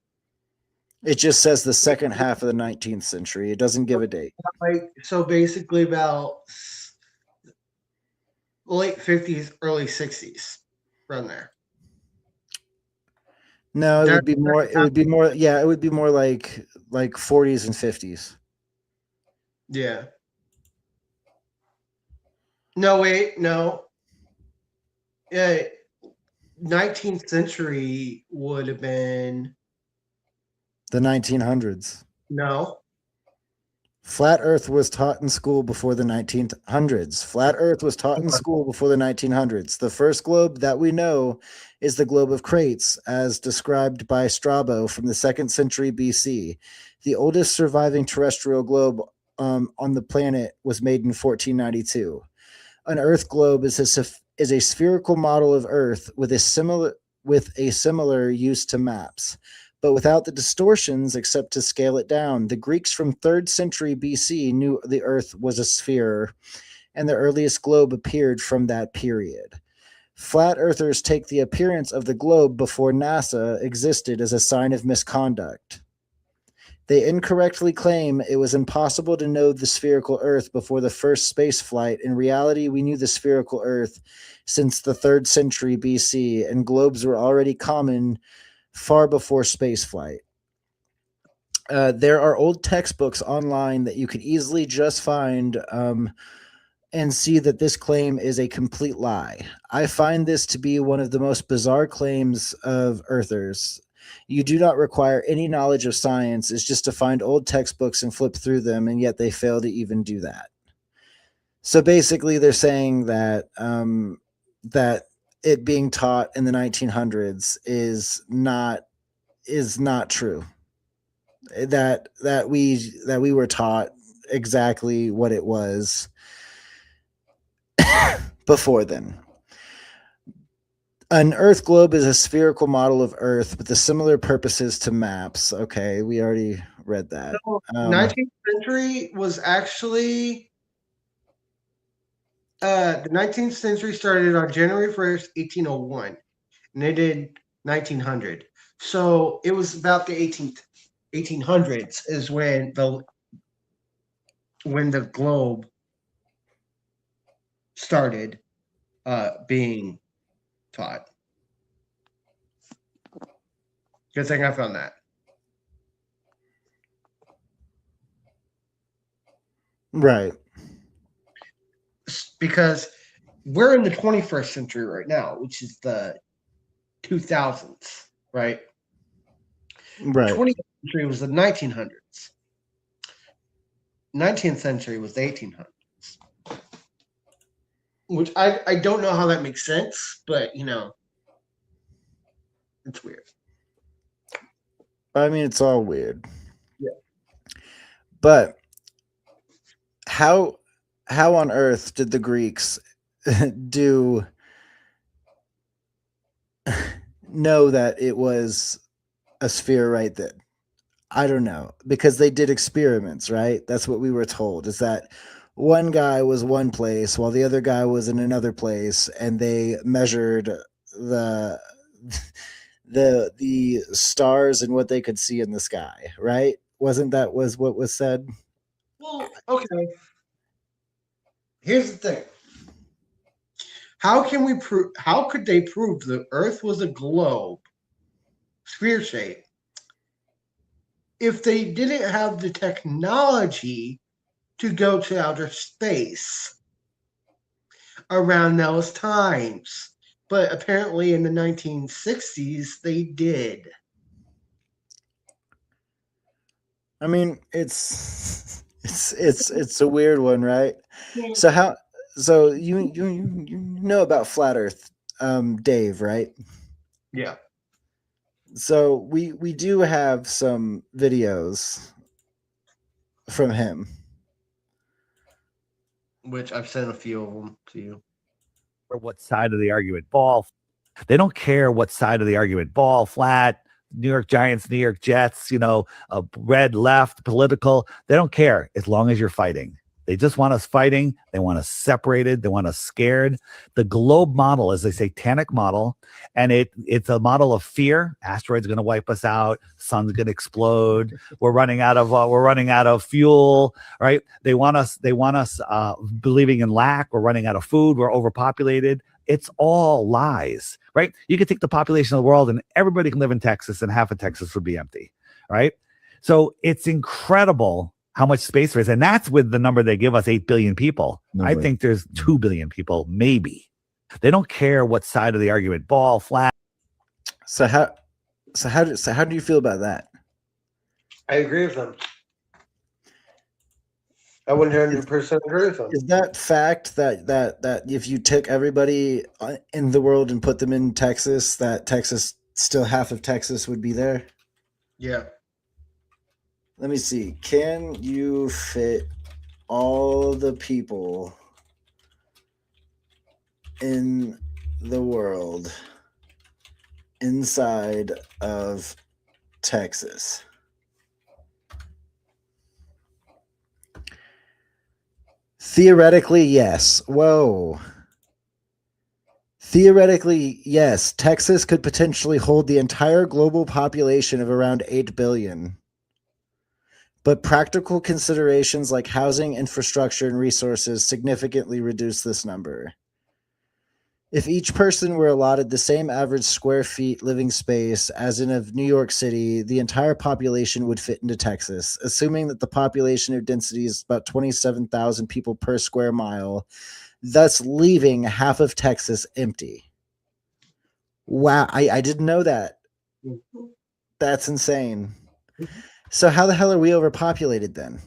It just says the second half of the 19th century. It doesn't give a date. so basically about late 50s, early 60s, around there. No, it would be more. It would be more. Yeah, it would be more like 40s and 50s. Yeah. No, wait, no. Yeah, 19th century would have been The 1900s. no. Flat Earth was taught in school before the 1900s. Flat Earth was taught in school before the 1900s. The first globe that we know is the globe of Crates, as described by Strabo from the 2nd century BC. The oldest surviving terrestrial globe on the planet was made in 1492. An Earth globe is a spherical model of Earth with a similar use to maps, but without the distortions except to scale it down. The Greeks from 3rd century BC knew the Earth was a sphere, and the earliest globe appeared from that period. Flat earthers take the appearance of the globe before NASA existed as a sign of misconduct. They incorrectly claim it was impossible to know the spherical Earth before the first space flight. In reality, we knew the spherical Earth since the 3rd century BC, and globes were already common far before spaceflight. There are old textbooks online that you could easily just find and see that this claim is a complete lie. I find this to be one of the most bizarre claims of Earthers. You do not require any knowledge of science. It's just to find old textbooks and flip through them, and yet they fail to even do that. So basically, they're saying that that it being taught in the 1900s is not true. That we were taught exactly what it was before then. An Earth globe is a spherical model of Earth with the similar purposes to maps. Okay, we already read that. So, 19th century was actually the 19th century started on January 1st, 1801, and they did 1900. So it was about the 1800s is when the globe started being taught. Good thing I found that. Right. Because we're in the 21st century right now, which is the 2000s, right? Right. 20th century was the 1900s. 19th century was the 1800s. Which I don't know how that makes sense, but it's weird. I mean, it's all weird. Yeah. But how on earth did the Greeks know that it was a sphere right then? I don't know, because they did experiments, right? That's what we were told, is that one guy was one place while the other guy was in another place, and they measured the stars and what they could see in the sky, right? Wasn't that was what was said? Well, okay. Here's the thing. How could they prove the Earth was a globe, sphere shape, if they didn't have the technology to go to outer space around those times? But apparently in the 1960s, they did. I mean, it's a weird one, right? So you know about flat Earth, Dave, right? Yeah. So we do have some videos from him, Which I've sent a few of them to you. Or what side of the argument ball. They don't care what side of the argument ball, flat, New York Giants, New York Jets, red, left, political. They don't care as long as you're fighting. They just want us fighting. They want us separated. They want us scared. The globe model is a satanic model, and it's a model of fear. Asteroids going to wipe us out. Sun's going to explode. We're running out of fuel. Right? They want us believing in lack. We're running out of food. We're overpopulated. It's all lies. Right? You could take the population of the world, and everybody can live in Texas, and half of Texas would be empty. Right? So it's incredible how much space there is. And that's with the number they give us, 8 billion people. No I way. think there's 2 billion people, maybe. They don't care what side of the argument, ball, flat. So how do you feel about that? I agree with them. I 100% agree with them. Is that fact that if you took everybody in the world and put them in Texas, that Texas, still half of Texas would be there? Yeah. Let me see. Can you fit all the people in the world inside of Texas? Theoretically, yes. Whoa. Theoretically, yes. Texas could potentially hold the entire global population of around 8 billion. But practical considerations like housing, infrastructure, and resources significantly reduce this number. If each person were allotted the same average square feet living space as in of New York City, the entire population would fit into Texas, assuming that the population or density is about 27,000 people per square mile, thus leaving half of Texas empty. Wow, I didn't know that. That's insane. So how the hell are we overpopulated then?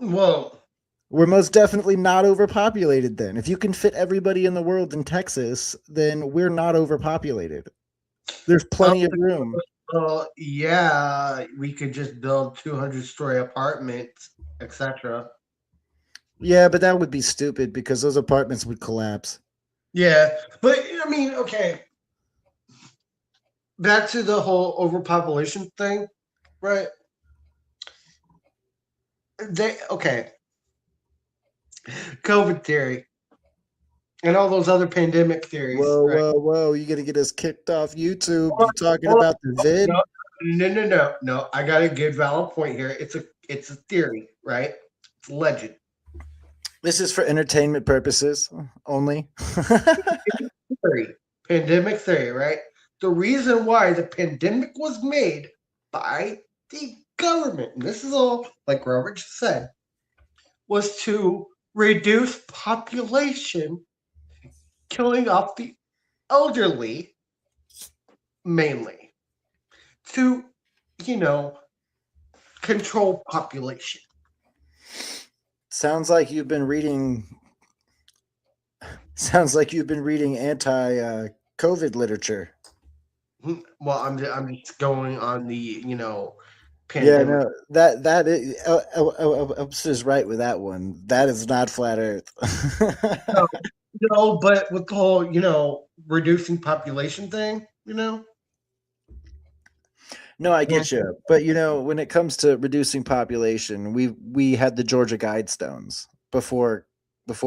Well, We're most definitely not overpopulated then. If you can fit everybody in the world in Texas, then we're not overpopulated. There's plenty of room. yeah, we could just build 200-story apartments, etc. Yeah, but that would be stupid because those apartments would collapse. Yeah, but I mean, okay. Back to the whole overpopulation thing, right? Okay. COVID theory and all those other pandemic theories. Whoa, right? whoa! You're gonna get us kicked off YouTube. You talking about the vid? No. I got a good valid point here. It's a theory, right? It's legend. This is for entertainment purposes only. Theory. Pandemic theory, right? The reason why the pandemic was made by the government, and this is all like Robert just said, was to reduce population, killing off the elderly mainly, to, control population. Sounds like you've been reading anti-COVID literature. Well, I'm just going on the, Yeah, pandemic. no, that Elps is right with that one. That is not flat Earth. No, but with the whole, reducing population thing, No, I get you, but when it comes to reducing population, we had the Georgia Guidestones before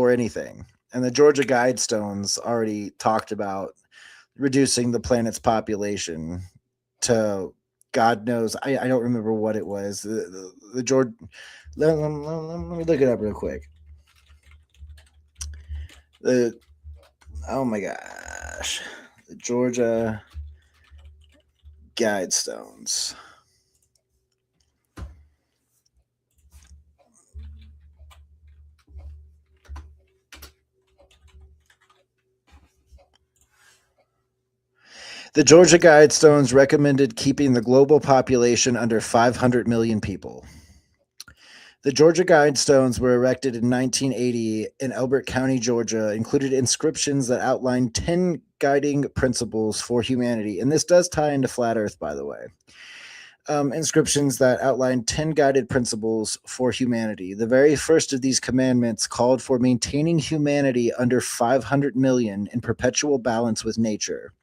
anything, and the Georgia Guidestones already talked about reducing the planet's population to God knows. I don't remember what it was. The Georgia. Let me look it up real quick. Oh my gosh, the Georgia Guidestones. The Georgia Guidestones recommended keeping the global population under 500 million people. The Georgia Guidestones were erected in 1980 in Elbert County, Georgia, included inscriptions that outlined 10 guiding principles for humanity. And this does tie into Flat Earth, by the way. Inscriptions that outlined 10 guided principles for humanity. The very first of these commandments called for maintaining humanity under 500 million in perpetual balance with nature.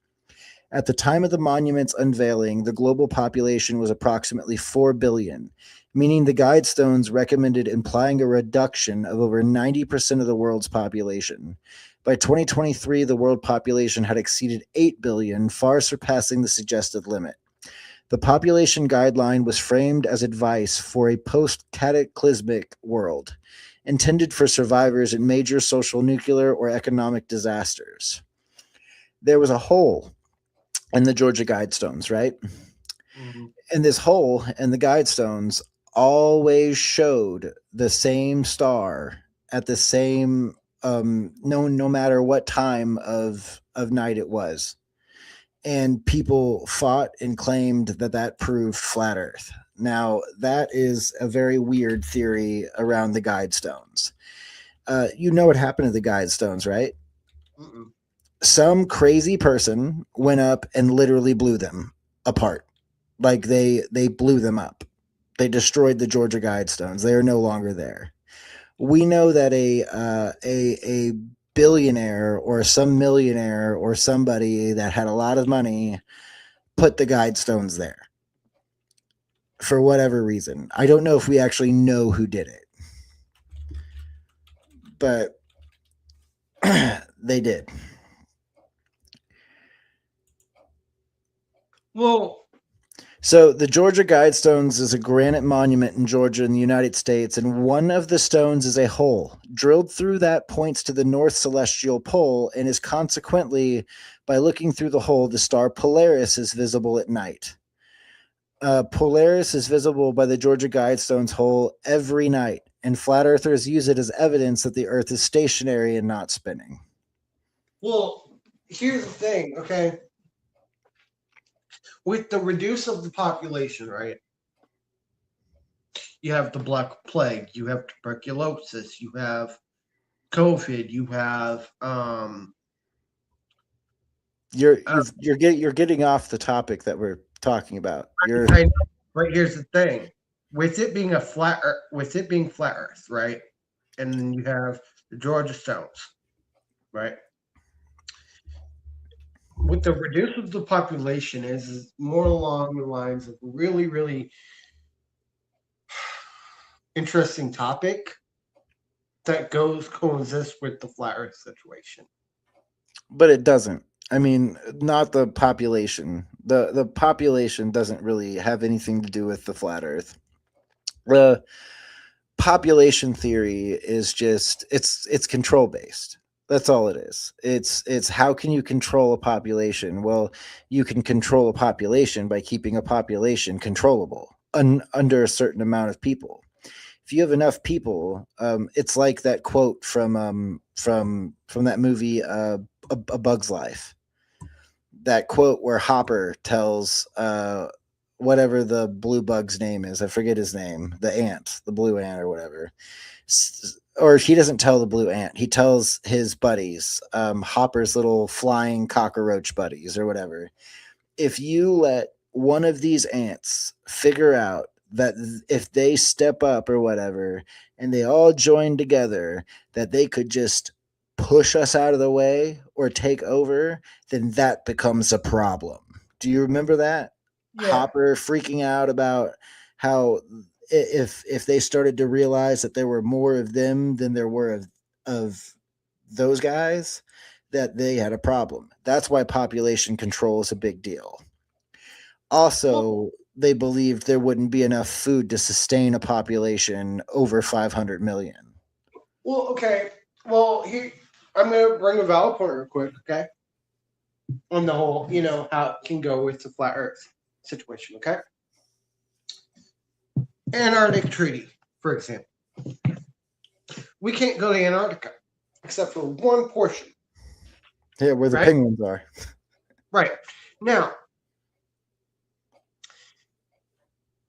At the time of the monument's unveiling, the global population was approximately 4 billion, meaning the Guidestones recommended implying a reduction of over 90% of the world's population. By 2023, the world population had exceeded 8 billion, far surpassing the suggested limit. The population guideline was framed as advice for a post-cataclysmic world, intended for survivors in major social, nuclear, or economic disasters. There was a hole in the Georgia Guidestones, right? Mm-hmm. And this hole in the Guidestones always showed the same star at the same no matter what time of night it was. And people fought and claimed that proved flat Earth. Now, that is a very weird theory around the Guidestones. You know what happened to the Guidestones, right? Mm-mm. Some crazy person went up and literally blew them apart. Like they blew them up. They destroyed the Georgia Guidestones. They are no longer there. We know that a billionaire or some millionaire or somebody that had a lot of money put the Guidestones there for whatever reason. I don't know if we actually know who did it, but they did. Well, So the Georgia Guidestones is a granite monument in Georgia in the United States, and one of the stones is a hole. Drilled through that points to the North Celestial Pole, and is consequently, by looking through the hole, the star Polaris is visible at night. Polaris is visible by the Georgia Guidestones hole every night, and flat earthers use it as evidence that the Earth is stationary and not spinning. well, here's the thing, okay? With the reduce of the population, right? You have the Black Plague, you have tuberculosis, you have COVID, you have You're getting off the topic that we're talking about. I know, but here's the thing: with it being flat Earth, right? And then you have the Georgia Stones, right? With the reduce of the population is more along the lines of really, really interesting topic that coexists with the flat Earth situation. But it doesn't. I mean, not the population. The population doesn't really have anything to do with the flat Earth. The population theory is just it's control based. That's all it is. It's how can you control a population? Well, you can control a population by keeping a population controllable under a certain amount of people. If you have enough people, it's like that quote from that movie, A Bug's Life. That quote where Hopper tells whatever the blue bug's name is, I forget his name, the ant, the blue ant or whatever. Or he doesn't tell the blue ant. He tells his buddies, Hopper's little flying cockroach buddies or whatever. If you let one of these ants figure out that if they step up or whatever, and they all join together, that they could just push us out of the way or take over, then that becomes a problem. Do you remember that? Yeah. Hopper freaking out about how if they started to realize that there were more of them than there were of those guys, that they had a problem. That's why population control is a big deal. Also, they believed there wouldn't be enough food to sustain a population over 500 million. Well, okay. Well, I'm going to bring a valid point real quick, okay? On the whole, how it can go with the flat Earth situation, okay? Antarctic Treaty, for example. We can't go to Antarctica except for one portion. Yeah, where the Right? penguins are. Right. Now,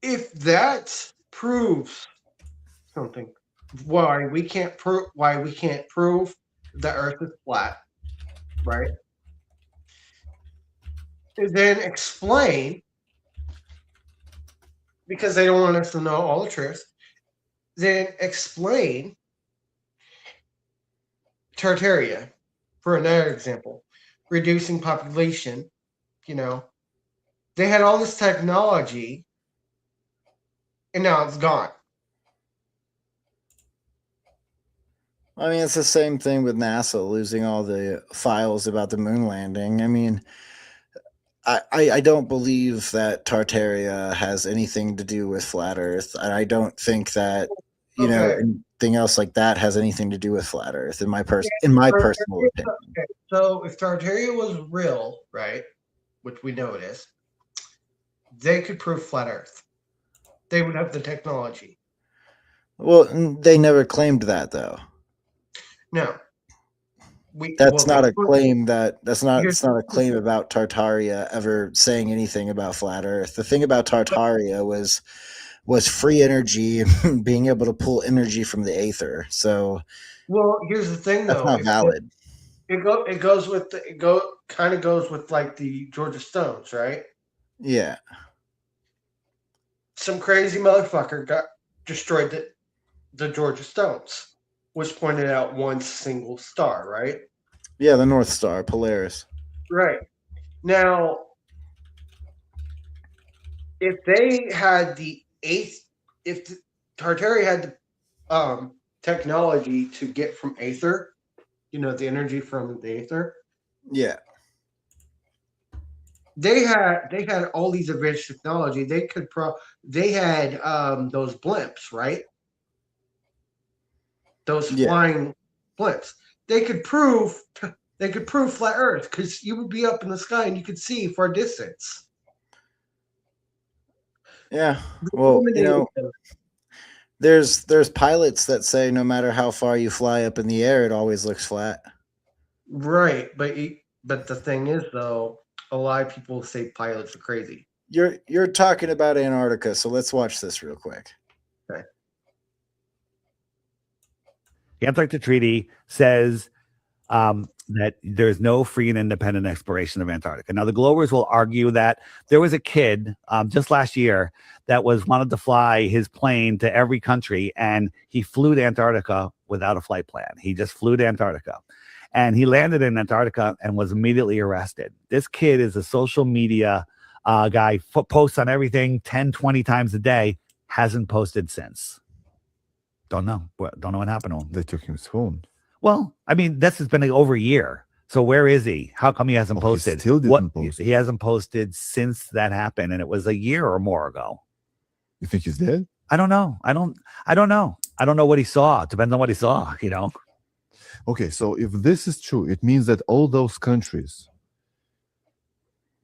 if that proves something, why we can't prove the Earth is flat, right? Then explain, because they don't want us to know all the truth. Then explain Tartaria, for another example, reducing population. They had all this technology, and now it's gone. I mean, it's the same thing with NASA losing all the files about the moon landing. I mean, I don't believe that Tartaria has anything to do with flat Earth. And I don't think that, Okay. anything else like that has anything to do with flat Earth in my personal opinion. Okay, so if Tartaria was real, right, which we know it is, they could prove flat Earth. They would have the technology. Well, they never claimed that though. No, That's well, not they a put- claim that's not Here's- it's not a claim about Tartaria ever saying anything about flat Earth. The thing about Tartaria was free energy and being able to pull energy from the aether. So Well, here's the thing that's though. not valid. It goes with kind of goes with like the Georgia Stones, right? Yeah. Some crazy motherfucker destroyed the Georgia Stones, which pointed out one single star, right? Yeah, the North Star, Polaris. Right. Now, if they had if Tartary had the technology to get from Aether, the energy from the Aether, Yeah. they had all these advanced technology. They had those blimps, right? Those Yeah. flying blimps. They could prove flat Earth because you would be up in the sky and you could see for a distance. Yeah. Well, Eliminated them. there's pilots that say no matter how far you fly up in the air, it always looks flat. Right, but the thing is though, a lot of people say pilots are crazy. You're talking about Antarctica, so let's watch this real quick. The Antarctic Treaty says that there's no free and independent exploration of Antarctica. Now, the Globers will argue that there was a kid just last year that wanted to fly his plane to every country, and he flew to Antarctica without a flight plan. He just flew to Antarctica, and he landed in Antarctica and was immediately arrested. This kid is a social media guy, posts on everything 10, 20 times a day, hasn't posted since. Don't know what happened to him. They took his phone. Well, I mean, this has been over a year. So where is he? How come he hasn't posted? He still didn't post. He hasn't posted since that happened, and it was a year or more ago. You think he's dead? I don't know. I don't know. I don't know what he saw. Depends on what he saw, Okay, so if this is true, it means that all those countries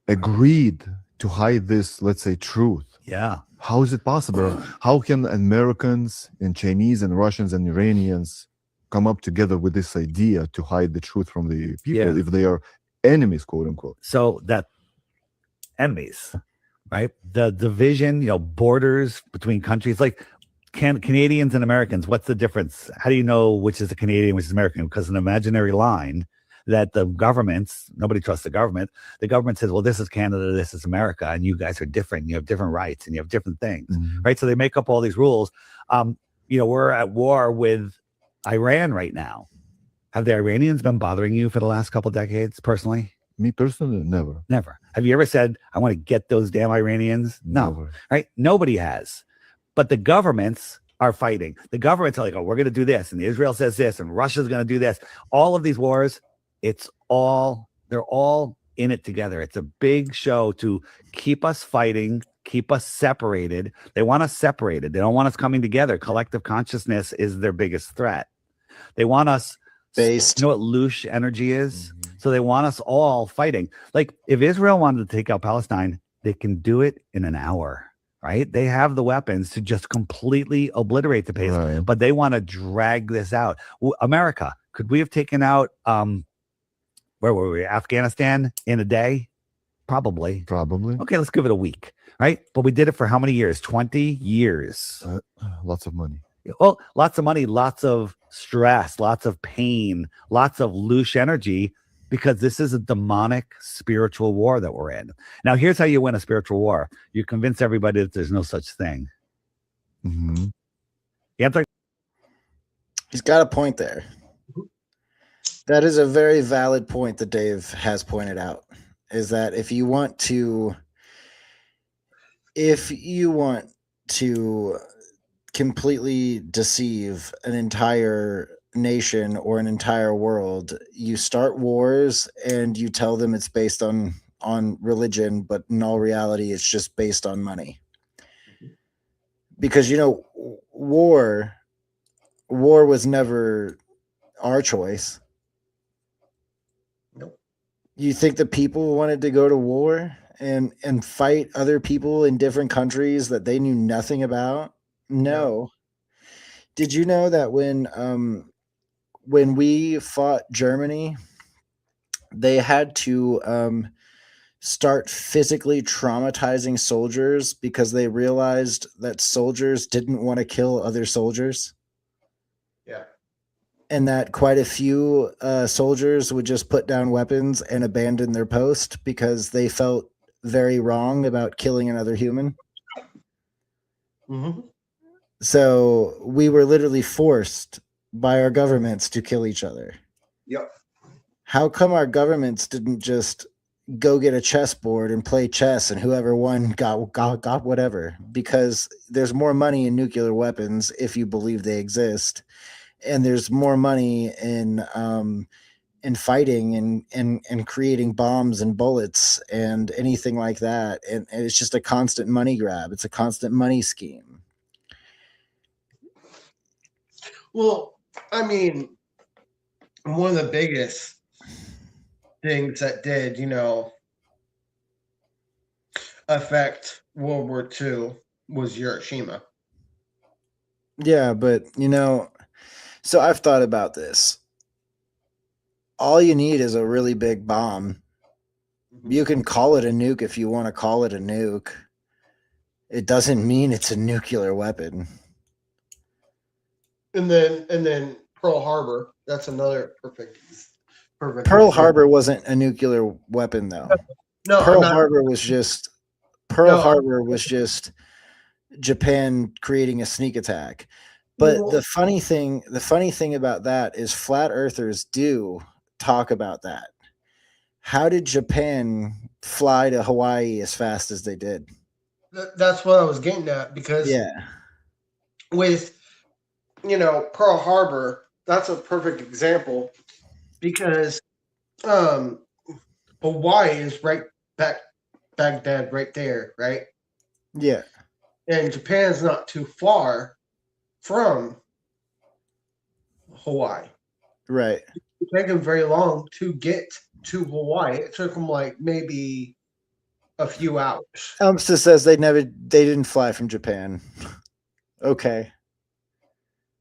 agreed to hide this, let's say, truth. Yeah. How is it possible? How can Americans and Chinese and Russians and Iranians come up together with this idea to hide the truth from the people if they are enemies, quote unquote? So that enemies, right? The division, borders between countries, like Canadians and Americans. What's the difference? How do you know which is a Canadian, which is American? Because an imaginary line that the governments, nobody trusts the government. The government says, well, this is Canada, this is America, and you guys are different. You have different rights and you have different things, right? So they make up all these rules. We're at war with Iran right now. Have the Iranians been bothering you for the last couple of decades, personally? Me personally, never. Never. Have you ever said, I want to get those damn Iranians? No, Never. right? Nobody has. But the governments are fighting. The governments are like, oh, we're going to do this. And Israel says this, and Russia's going to do this. All of these wars, they're all in it together. It's a big show to keep us fighting, keep us separated. They want us separated. They don't want us coming together. Collective consciousness is their biggest threat. They want us Based. You know what loosh energy is? So they want us all fighting. Like if Israel wanted to take out Palestine, they can do it in an hour, right? They have the weapons to just completely obliterate the place, Right. but they want to drag this out. America, could we have taken out where were we? Afghanistan in a day? Probably. Probably. Okay, let's give it a week, right? But we did it for how many years? 20 years. Lots of money. Well, lots of money, lots of stress, lots of pain, lots of loose energy, because this is a demonic spiritual war that we're in. Now, here's how you win a spiritual war. You convince everybody that there's no such thing. Mhm. You have to He's got a point there. That is a very valid point that Dave has pointed out, is that if you want to completely deceive an entire nation or an entire world, you start wars and you tell them it's based on religion, but in all reality it's just based on money. Because war was never our choice. Nope. You think the people wanted to go to war and fight other people in different countries that they knew nothing about? No. Did you know that when when we fought Germany, they had to start physically traumatizing soldiers because they realized that soldiers didn't want to kill other soldiers. Yeah. And that quite a few soldiers would just put down weapons and abandon their post because they felt very wrong about killing another human. Mm-hmm. So we were literally forced by our governments to kill each other. Yep. How come our governments didn't just go get a chessboard and play chess and whoever won got whatever? Because there's more money in nuclear weapons if you believe they exist, and there's more money in fighting and creating bombs and bullets and anything like that, and it's just a constant money grab. It's a constant money scheme. Well, I mean, one of the biggest things that did, affect World War II was Hiroshima. Yeah, but so I've thought about this. All you need is a really big bomb. You can call it a nuke if you want to call it a nuke. It doesn't mean it's a nuclear weapon. And then Pearl Harbor, that's another perfect Pearl example. Harbor wasn't a nuclear weapon though. No, Pearl I'm not- Harbor was just Japan creating a sneak attack. But Well- the funny thing about that is flat earthers do talk about that. How did Japan fly to Hawaii as fast as they did? That's what I was getting at, because Yeah. with Pearl Harbor, that's a perfect example, because Hawaii is right back Baghdad right there, right? Yeah. And Japan's not too far from Hawaii. Right. It took them very long to get to Hawaii. It took them like maybe a few hours. Elmsted says they didn't fly from Japan. Okay.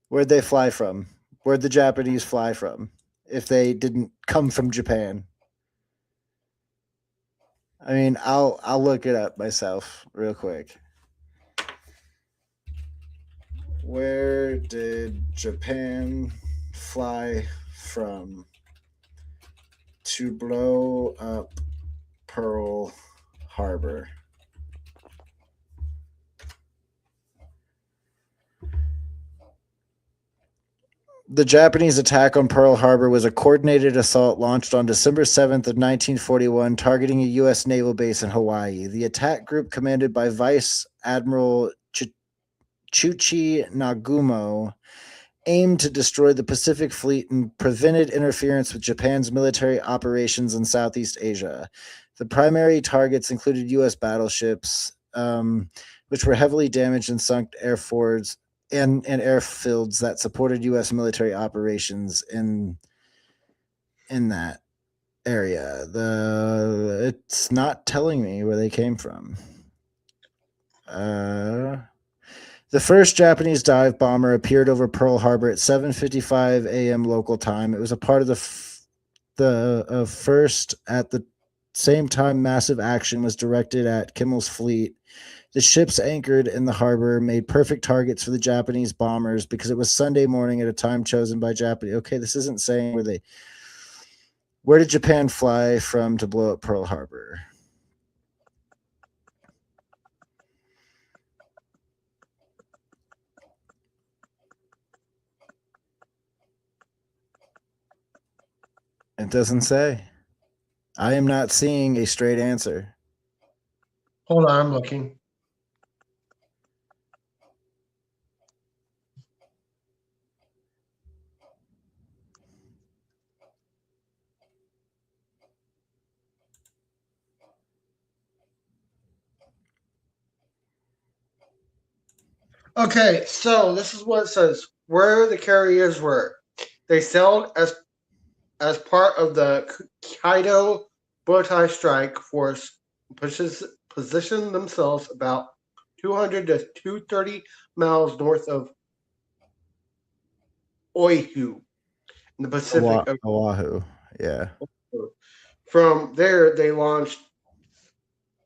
Where'd they fly from? Where'd the Japanese fly from if they didn't come from Japan? I mean, I'll look it up myself real quick. Where did Japan fly from to blow up Pearl Harbor? The Japanese attack on Pearl Harbor was a coordinated assault launched on December 7th of 1941, targeting a U.S. naval base in Hawaii. The attack group, commanded by Vice Admiral Chuchi Nagumo, aimed to destroy the Pacific Fleet and prevented interference with Japan's military operations in Southeast Asia. The primary targets included U.S. battleships, which were heavily damaged and sunk airfields that supported U.S. military operations in that area. It's not telling me where they came from. The first Japanese dive bomber appeared over Pearl Harbor at 7:55 a.m. local time. It was a part of the first. At the same time, massive action was directed at Kimmel's fleet. The ships anchored in the harbor made perfect targets for the Japanese bombers because it was Sunday morning at a time chosen by Japanese. Okay, this isn't saying where did Japan fly from to blow up Pearl Harbor? It doesn't say. I am not seeing a straight answer. Hold on, I'm looking. Okay, so this is what it says. Where the carriers were. They sailed as part of the Kaido Butai Strike Force, positioned themselves about 200 to 230 miles north of Oahu in the Pacific. Oahu. Yeah. From there, they launched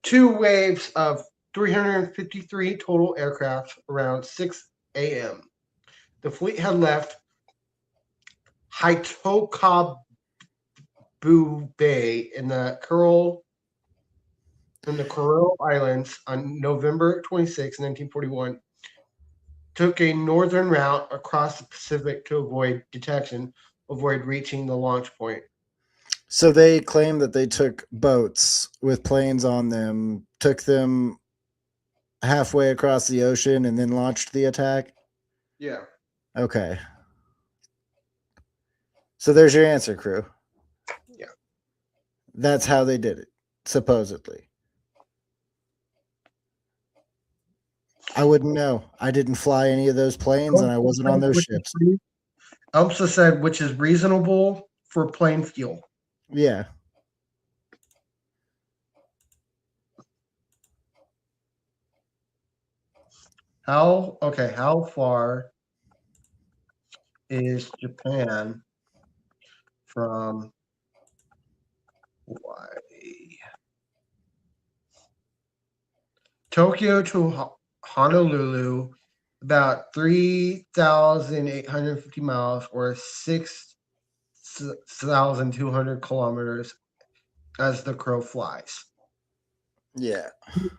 2 waves of 353 total aircraft around 6 a.m. The fleet had left Haitokabu Bay in the Kuril Islands on November 26, 1941. Took a northern route across the Pacific to avoid detection, avoid reaching the launch point. So they claim that they took boats with planes on them, took them halfway across the ocean, and then launched the attack? Yeah. Okay. So there's your answer, crew. Yeah. That's how they did it, supposedly. I wouldn't know. I didn't fly any of those planes, and I wasn't on those ships. Also said, which is reasonable for plane fuel. Yeah. How far is Japan from Hawaii? Tokyo to Honolulu, about 3,850 miles or 6,200 kilometers as the crow flies. Yeah.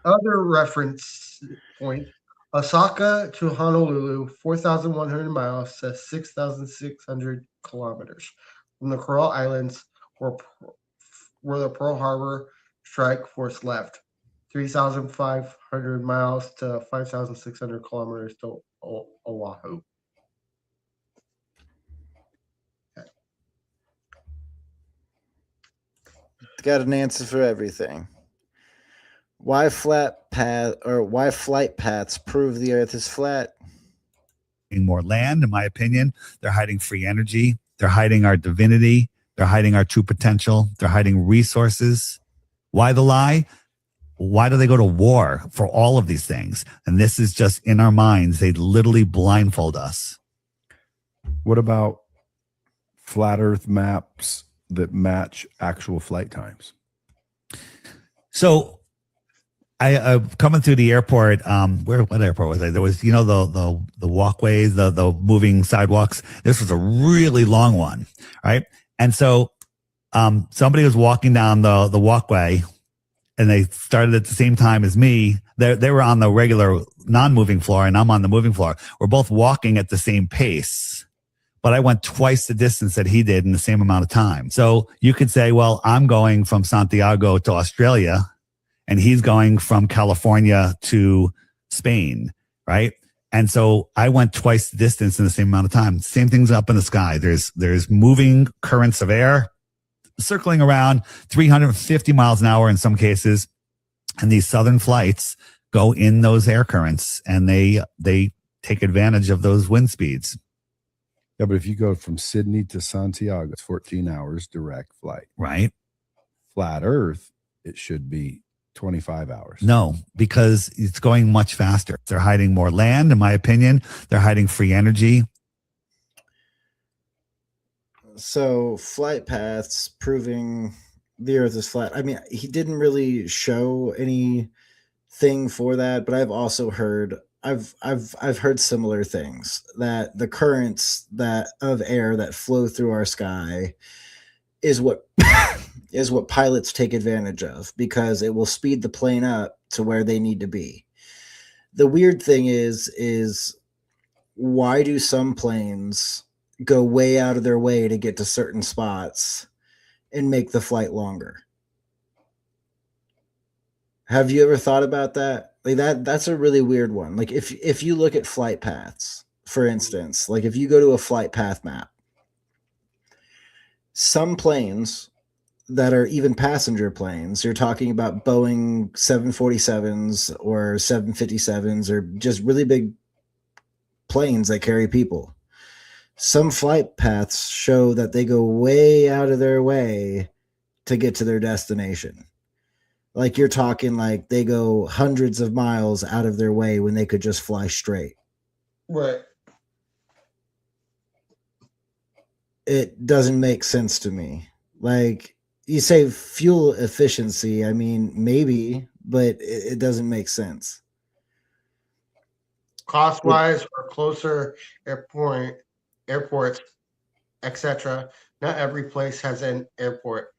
Other reference point, Osaka to Honolulu, 4,100 miles to 6,600 kilometers from the Coral Islands, where the Pearl Harbor Strike Force left. 3,500 miles to 5,600 kilometers to Oahu. Got an answer for everything. Why flight paths prove the Earth is flat? More land, in my opinion. They're hiding free energy. They're hiding our divinity. They're hiding our true potential. They're hiding resources. Why the lie? Why do they go to war for all of these things? And this is just in our minds. They literally blindfold us. What about flat Earth maps that match actual flight times? So I coming through the airport, what airport was I? There was, the walkways, the moving sidewalks. This was a really long one, right? And so somebody was walking down the walkway, and they started at the same time as me. They were on the regular non-moving floor, and I'm on the moving floor. We're both walking at the same pace, but I went twice the distance that he did in the same amount of time. So you could say, well, I'm going from Santiago to Australia, and he's going from California to Spain, right? And so I went twice the distance in the same amount of time. Same things up in the sky. There's moving currents of air circling around 350 miles an hour in some cases. And these southern flights go in those air currents, and they take advantage of those wind speeds. Yeah, but if you go from Sydney to Santiago, it's 14 hours direct flight. Right. Flat Earth, it should be 25 hours. No, because it's going much faster. They're hiding more land, in my opinion. They're hiding free energy. So flight paths proving the Earth is flat. I mean, he didn't really show anything for that, but I've also heard I've heard similar things, that the currents of air that flow through our sky is what is what pilots take advantage of, because it will speed the plane up to where they need to be. The weird thing is why do some planes go way out of their way to get to certain spots and make the flight longer? Have you ever thought about that? Like that's a really weird one. Like if you look at flight paths, for instance, like if you go to a flight path map, some planes that are even passenger planes, you're talking about Boeing 747s or 757s or just really big planes that carry people. Some flight paths show that they go way out of their way to get to their destination. Like you're talking like they go hundreds of miles out of their way when they could just fly straight. Right. it doesn't make sense to me. Like, you say fuel efficiency, I mean, maybe, but it doesn't make sense. Cost wise or closer airports, etc. Not every place has an airport.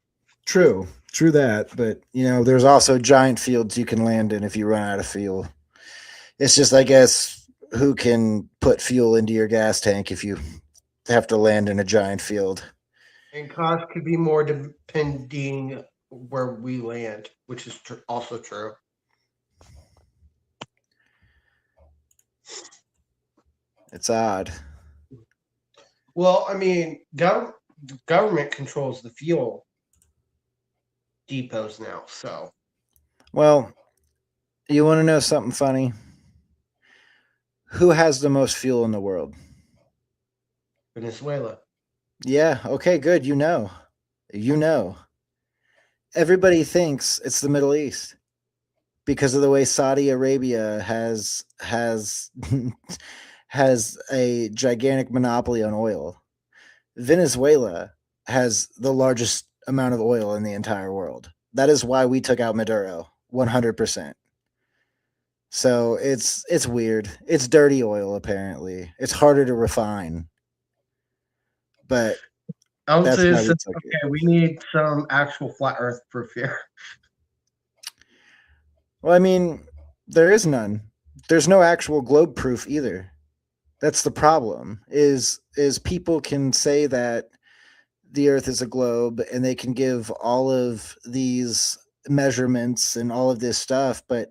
True that, but there's also giant fields you can land in if you run out of fuel. It's just, I guess, who can put fuel into your gas tank if you have to land in a giant field. And cost could be more depending where we land, which is also true. It's odd. Well, I mean, government controls the fuel depots now, so. Well, you want to know something funny? Who has the most fuel in the world? Venezuela. Yeah, okay, good. Everybody thinks it's the Middle East because of the way Saudi Arabia has has a gigantic monopoly on oil. Venezuela has the largest amount of oil in the entire world. That is why we took out Maduro 100%. So it's weird. It's dirty oil, apparently. It's harder to refine. But Ounces, okay, we need some actual flat earth proof here. Well, I mean, there is none. There's no actual globe proof either. That's the problem, is people can say that the earth is a globe and they can give all of these measurements and all of this stuff, but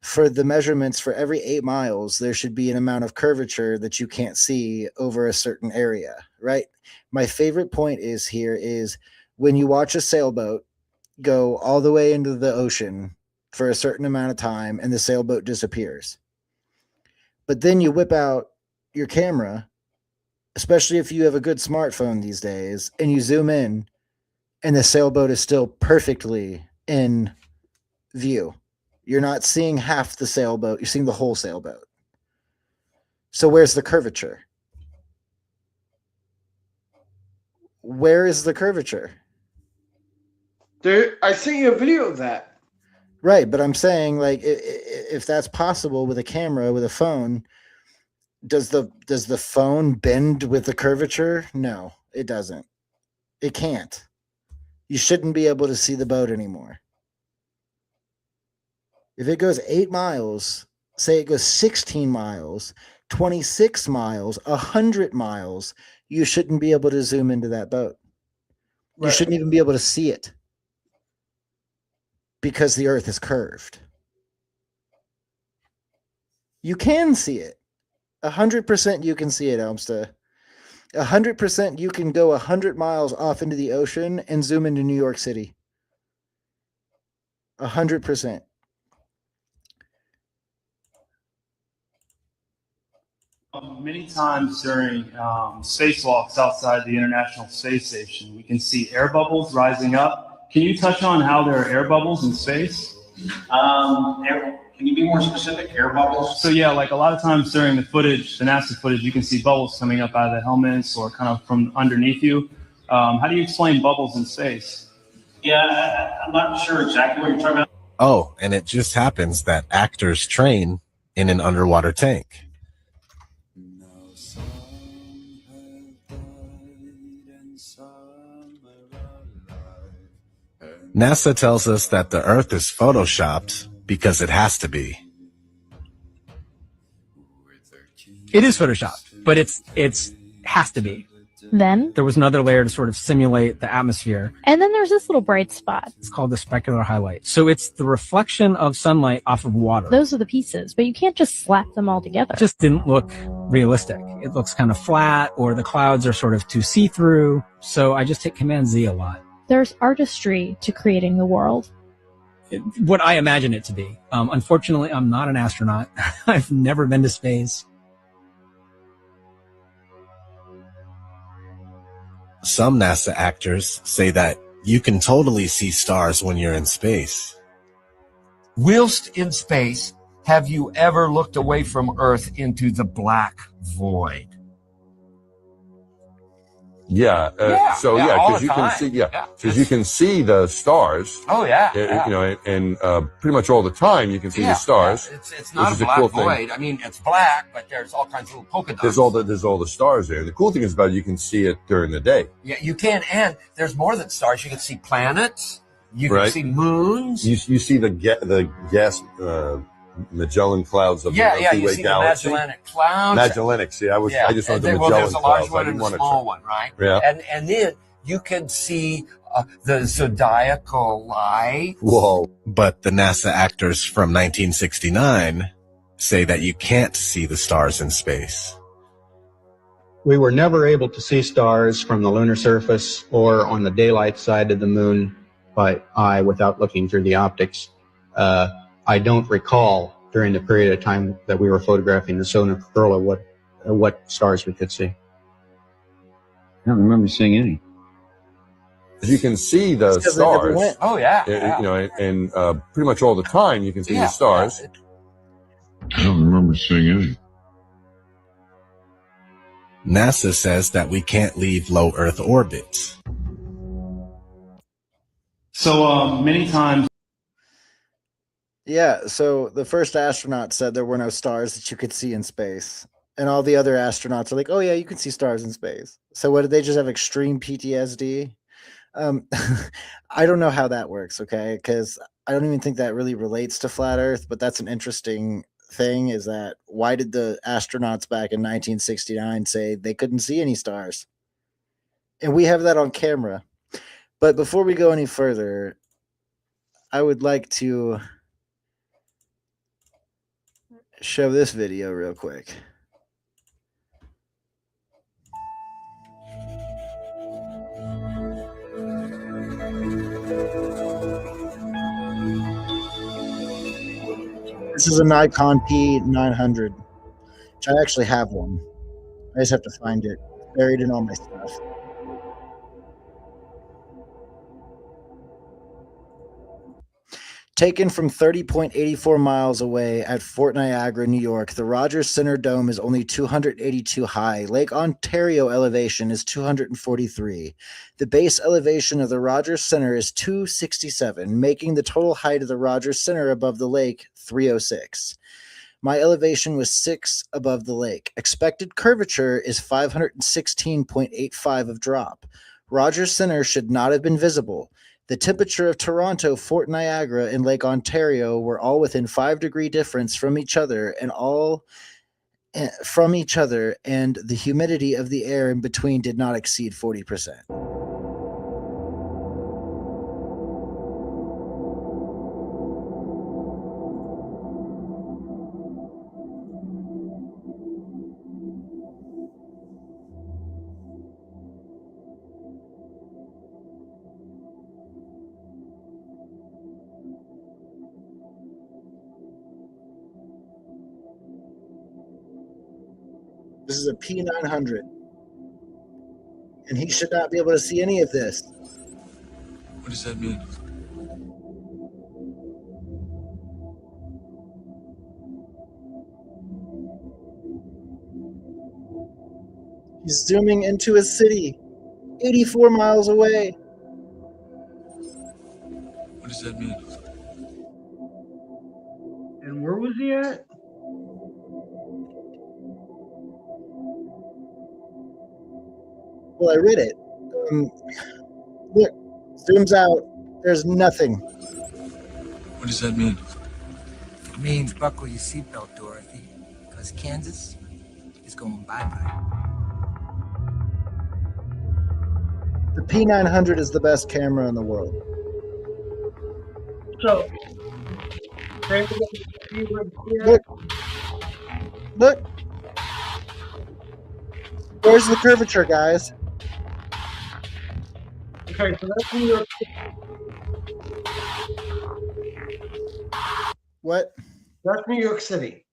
for the measurements for every 8 miles, there should be an amount of curvature that you can't see over a certain area, right? My favorite point is when you watch a sailboat go all the way into the ocean for a certain amount of time and the sailboat disappears. But then you whip out your camera, especially if you have a good smartphone these days, and you zoom in and the sailboat is still perfectly in view. You're not seeing half the sailboat. You're seeing the whole sailboat. So where's the curvature? Where is the curvature? I sent you a video of that. Right, but I'm saying, like, if that's possible with a camera, with a phone, does the phone bend with the curvature? No, it doesn't. It can't. You shouldn't be able to see the boat anymore. If it goes 8 miles, say it goes 16 miles, 26 miles, 100 miles, you shouldn't be able to zoom into that boat. You shouldn't even be able to see it because the earth is curved. You can see it. 100% you can see it, Elmsta. 100% you can go 100 miles off into the ocean and zoom into New York City. 100%. Many times during spacewalks outside the International Space Station, we can see air bubbles rising up. Can you touch on how there are air bubbles in space? Can you be more specific? Air bubbles? So yeah, like a lot of times during the footage, the NASA footage, you can see bubbles coming up out of the helmets or kind of from underneath you. How do you explain bubbles in space? Yeah, I'm not sure exactly what you're talking about. Oh, and it just happens that actors train in an underwater tank. NASA tells us that the Earth is photoshopped because it has to be. It is photoshopped, but it's has to be. Then There was another layer to sort of simulate the atmosphere. and then there's this little bright spot. It's called the specular highlight. So it's the reflection of sunlight off of water. Those are the pieces, but you can't just slap them all together. It just didn't look realistic. It looks kind of flat, or the clouds are sort of too see-through. So I just hit Command Z a lot. There's artistry to creating the world. What I imagine it to be. Unfortunately, I'm not an astronaut. I've never been to space. Some NASA actors say that you can totally see stars when you're in space. Whilst in space, have you ever looked away from Earth into the black void? Yeah. So all because the you can time. see, because you can see the stars. Oh yeah. You know, and pretty much all the time you can see the stars. It's not which a is black cool thing. void. I mean, it's black, but there's all kinds of little polka dots. There's all the stars there. The cool thing is about it, you can see it during the day. Yeah, you can, and there's more than stars. You can see planets. You can see moons. You see the gas Magellan clouds of the Milky you Way see galaxy. the Magellanic Clouds. Magellanic. See, I just wanted the well, Magellan there's a large clouds. one and a small one, right? Yeah. And then you can see the zodiacal light. Whoa. But the NASA actors from 1969 say that you can't see the stars in space. We were never able to see stars from the lunar surface or on the daylight side of the moon by eye without looking through the optics. I don't recall during the period of time that we were photographing the solar corona what stars we could see. I don't remember seeing any. You can see the stars. Oh yeah. You know, and pretty much all the time you can see the stars. I don't remember seeing any. NASA says that we can't leave low Earth orbits. So many times. Yeah, so the first astronaut said there were no stars that you could see in space. And all the other astronauts are like, oh, yeah, you can see stars in space. So what, did they just have extreme PTSD? I don't know how that works, okay? Because I don't even think that really relates to flat Earth, but that's an interesting thing, is that why did the astronauts back in 1969 say they couldn't see any stars? And we have that on camera. But before we go any further, I would like to show this video real quick. This is a Nikon P900, which I actually have one. I just have to find it. It's buried in all my stuff. Taken from 30.84 miles away at Fort Niagara, New York, the Rogers Center Dome is only 282 high. Lake Ontario elevation is 243. The base elevation of the Rogers Center is 267, making the total height of the Rogers Center above the lake 306. My elevation was 6 above the lake. Expected curvature is 516.85 of drop. Rogers Center should not have been visible. The temperature of Toronto, Fort Niagara, and Lake Ontario were all within 5-degree difference from each other, and the humidity of the air in between did not exceed 40%. This is a P900. And he should not be able to see any of this. What does that mean? He's zooming into his city, 84 miles away. What does that mean? And where was he at? Well, I read it. Look, zooms out. There's nothing. What does that mean? It means buckle your seatbelt, Dorothy, because Kansas is going bye-bye. The P900 is the best camera in the world. So, Look. Where's the curvature, guys? Okay, so that's New York City. What? That's New York City.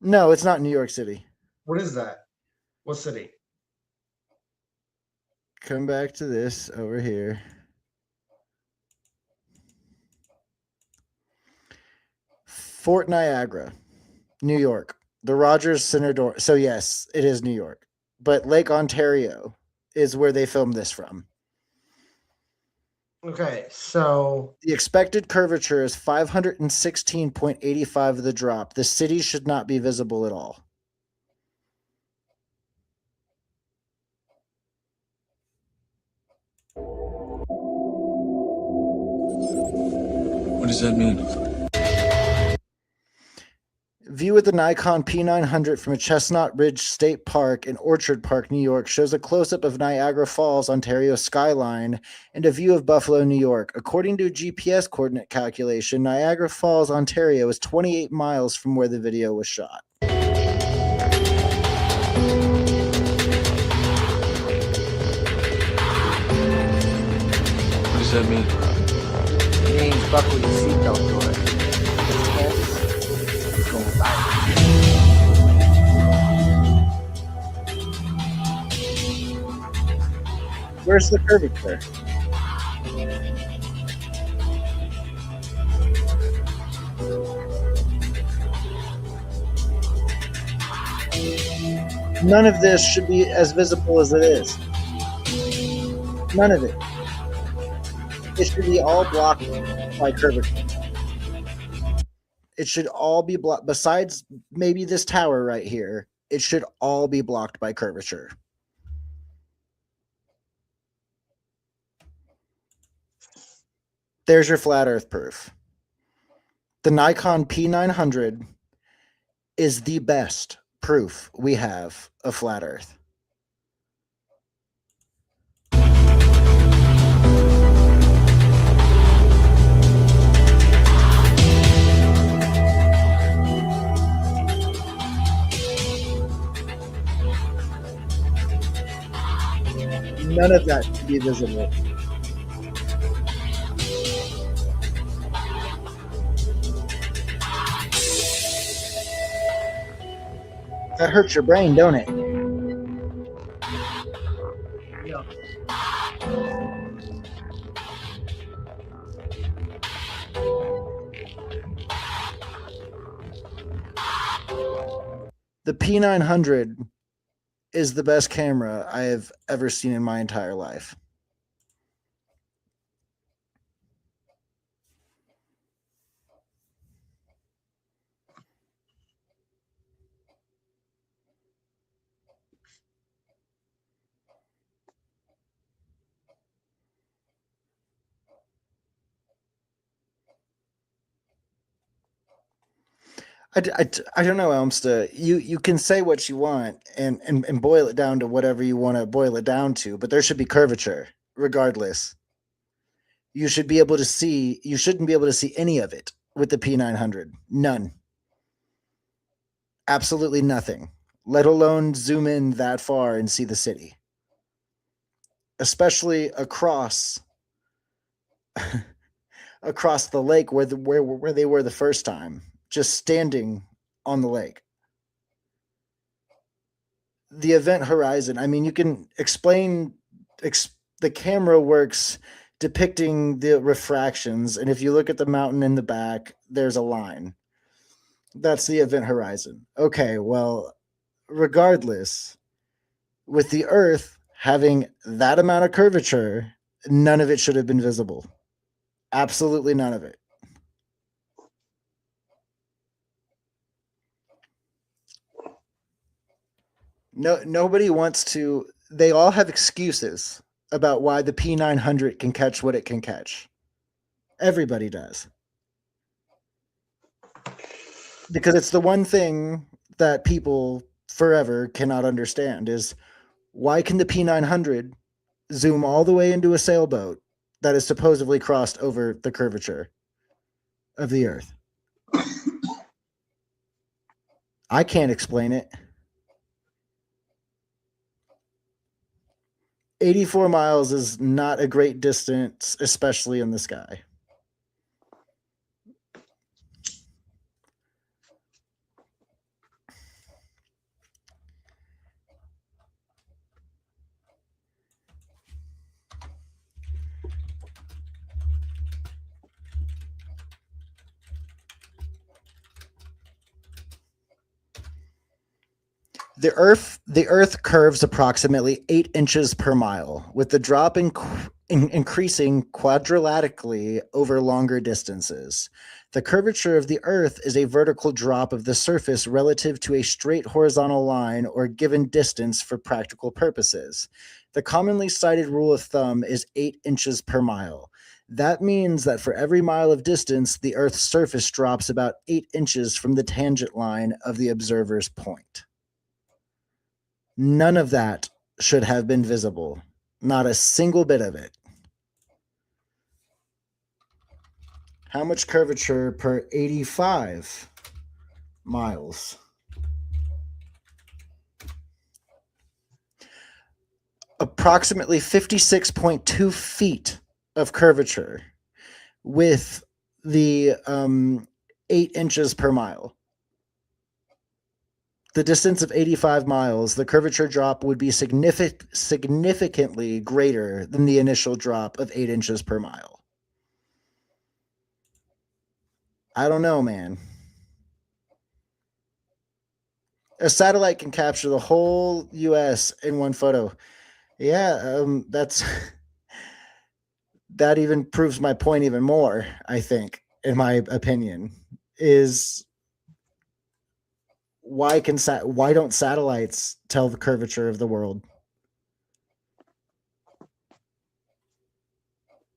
No, it's not New York City. What is that? What city? Come back to this over here. Fort Niagara, New York. The Rogers Center door. So yes, it is New York. But Lake Ontario is where they filmed this from. Okay, so the expected curvature is 516.85 of the drop. The city should not be visible at all. What does that mean? View with the Nikon P900 from a Chestnut Ridge State Park in Orchard Park, New York, shows a close-up of Niagara Falls, Ontario skyline and a view of Buffalo, New York. According to a GPS coordinate calculation, Niagara Falls, Ontario is 28 miles from where the video was shot. What does that mean? It means buckle your seatbelt door. Because Kansas is going viral. Where's the curvature? None of this should be as visible as it is. None of it. It should be all blocked by curvature. It should all be blocked. Besides maybe this tower right here, it should all be blocked by curvature. There's your flat earth proof. The Nikon P900 is the best proof we have of flat earth. None of that should be visible. That hurts your brain, don't it? yeah. The P900 is the best camera I have ever seen in my entire life. I don't know, Elmsta. You can say what you want and boil it down to whatever you want to boil it down to, but there should be curvature regardless. You should be able to see, you shouldn't be able to see any of it with the P900. None. Absolutely nothing, let alone zoom in that far and see the city. Especially across across the lake where they were the first time. Just standing on the lake. The event horizon, I mean, you can explain, the camera works depicting the refractions, and if you look at the mountain in the back, there's a line. That's the event horizon. Okay, well, regardless, with the Earth having that amount of curvature, none of it should have been visible. Absolutely none of it. Nobody wants to. They all have excuses about why the P900 can catch what it can catch. Everybody does. Because it's the one thing that people forever cannot understand is why can the P900 zoom all the way into a sailboat that is supposedly crossed over the curvature of the Earth? I can't explain it. 84 miles is not a great distance, especially in the sky. The Earth curves approximately 8 inches per mile, with the drop increasing quadratically over longer distances. The curvature of the Earth is a vertical drop of the surface relative to a straight horizontal line or given distance for practical purposes. The commonly cited rule of thumb is 8 inches per mile. That means that for every mile of distance, the Earth's surface drops about 8 inches from the tangent line of the observer's point. None of that should have been visible. Not a single bit of it. How much curvature per 85 miles? Approximately 56.2 feet of curvature with the 8 inches per mile. The distance of 85 miles, the curvature drop would be significantly greater than the initial drop of 8 inches per mile. I don't know, man. A satellite can capture the whole US in one photo. Yeah, that even proves my point even more, I think, in my opinion, is why don't satellites tell the curvature of the world?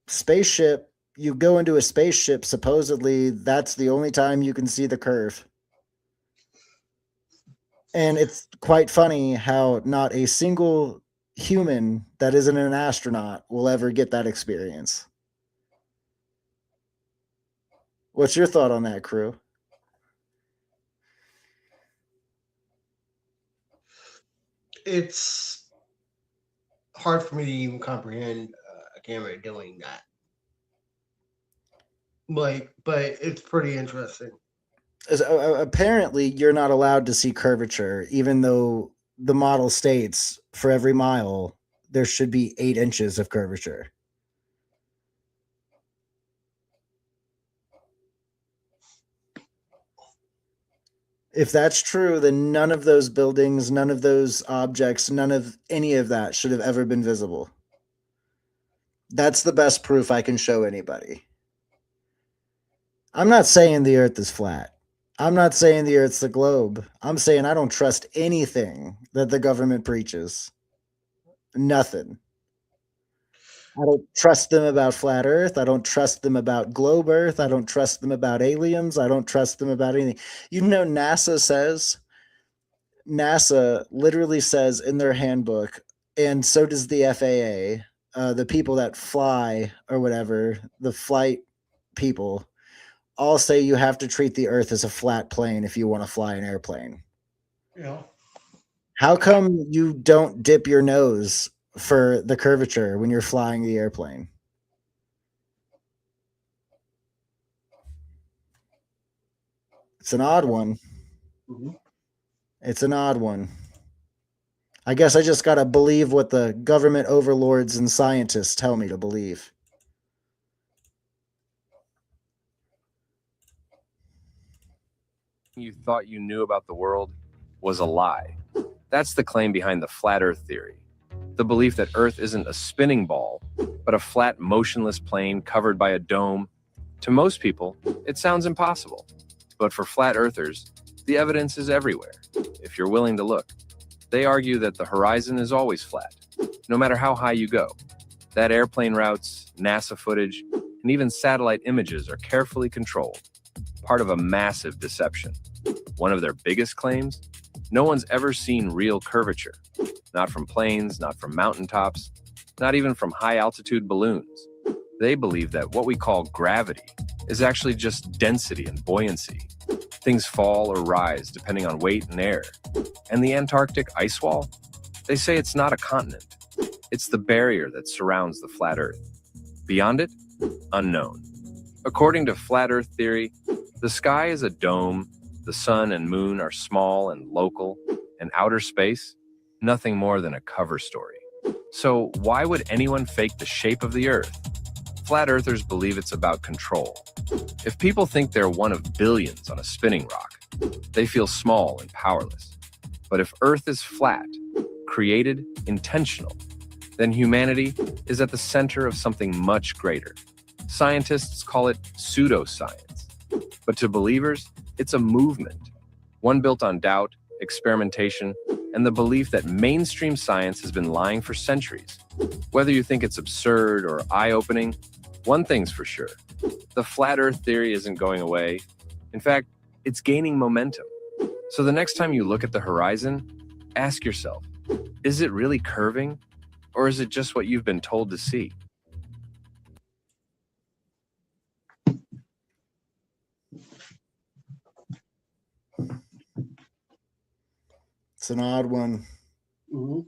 Spaceship, you go into a spaceship, supposedly that's the only time you can see the curve. And it's quite funny how not a single human that isn't an astronaut will ever get that experience. What's your thought on that, crew? It's hard for me to even comprehend a camera doing that. But it's pretty interesting. Apparently, you're not allowed to see curvature, even though the model states for every mile there should be 8 inches of curvature. If that's true, then none of those buildings, none of those objects, none of any of that should have ever been visible. That's the best proof I can show anybody. I'm not saying the Earth is flat. I'm not saying the Earth's the globe. I'm saying I don't trust anything that the government preaches. Nothing. I don't trust them about flat Earth. I don't trust them about globe Earth. I don't trust them about aliens. I don't trust them about anything. You know, NASA literally says in their handbook, and so does the FAA, the people that fly or whatever, the flight people, all say you have to treat the Earth as a flat plane if you want to fly an airplane. Yeah. How come you don't dip your nose for the curvature when you're flying the airplane? It's an odd one. Mm-hmm. It's an odd one. I guess I just got to believe what the government overlords and scientists tell me to believe. You thought you knew about the world was a lie. That's the claim behind the flat Earth theory. The belief that Earth isn't a spinning ball, but a flat, motionless plane covered by a dome. To most people, it sounds impossible. But for flat earthers, the evidence is everywhere, if you're willing to look. They argue that the horizon is always flat, no matter how high you go. That airplane routes, NASA footage, and even satellite images are carefully controlled, part of a massive deception. One of their biggest claims? No one's ever seen real curvature. Not from planes, not from mountaintops, not even from high-altitude balloons. They believe that what we call gravity is actually just density and buoyancy. Things fall or rise depending on weight and air. And the Antarctic ice wall? They say it's not a continent. It's the barrier that surrounds the flat Earth. Beyond it, unknown. According to flat Earth theory, the sky is a dome, the sun and moon are small and local, and outer space, nothing more than a cover story. So why would anyone fake the shape of the Earth? Flat Earthers believe it's about control. If people think they're one of billions on a spinning rock, they feel small and powerless. But if Earth is flat, created, intentional, then humanity is at the center of something much greater. Scientists call it pseudoscience, but to believers, it's a movement, one built on doubt, experimentation, and the belief that mainstream science has been lying for centuries. Whether you think it's absurd or eye-opening, one thing's for sure. The flat Earth theory isn't going away. In fact, it's gaining momentum. So the next time you look at the horizon, ask yourself, is it really curving, or is it just what you've been told to see? It's an odd one. Mm-hmm.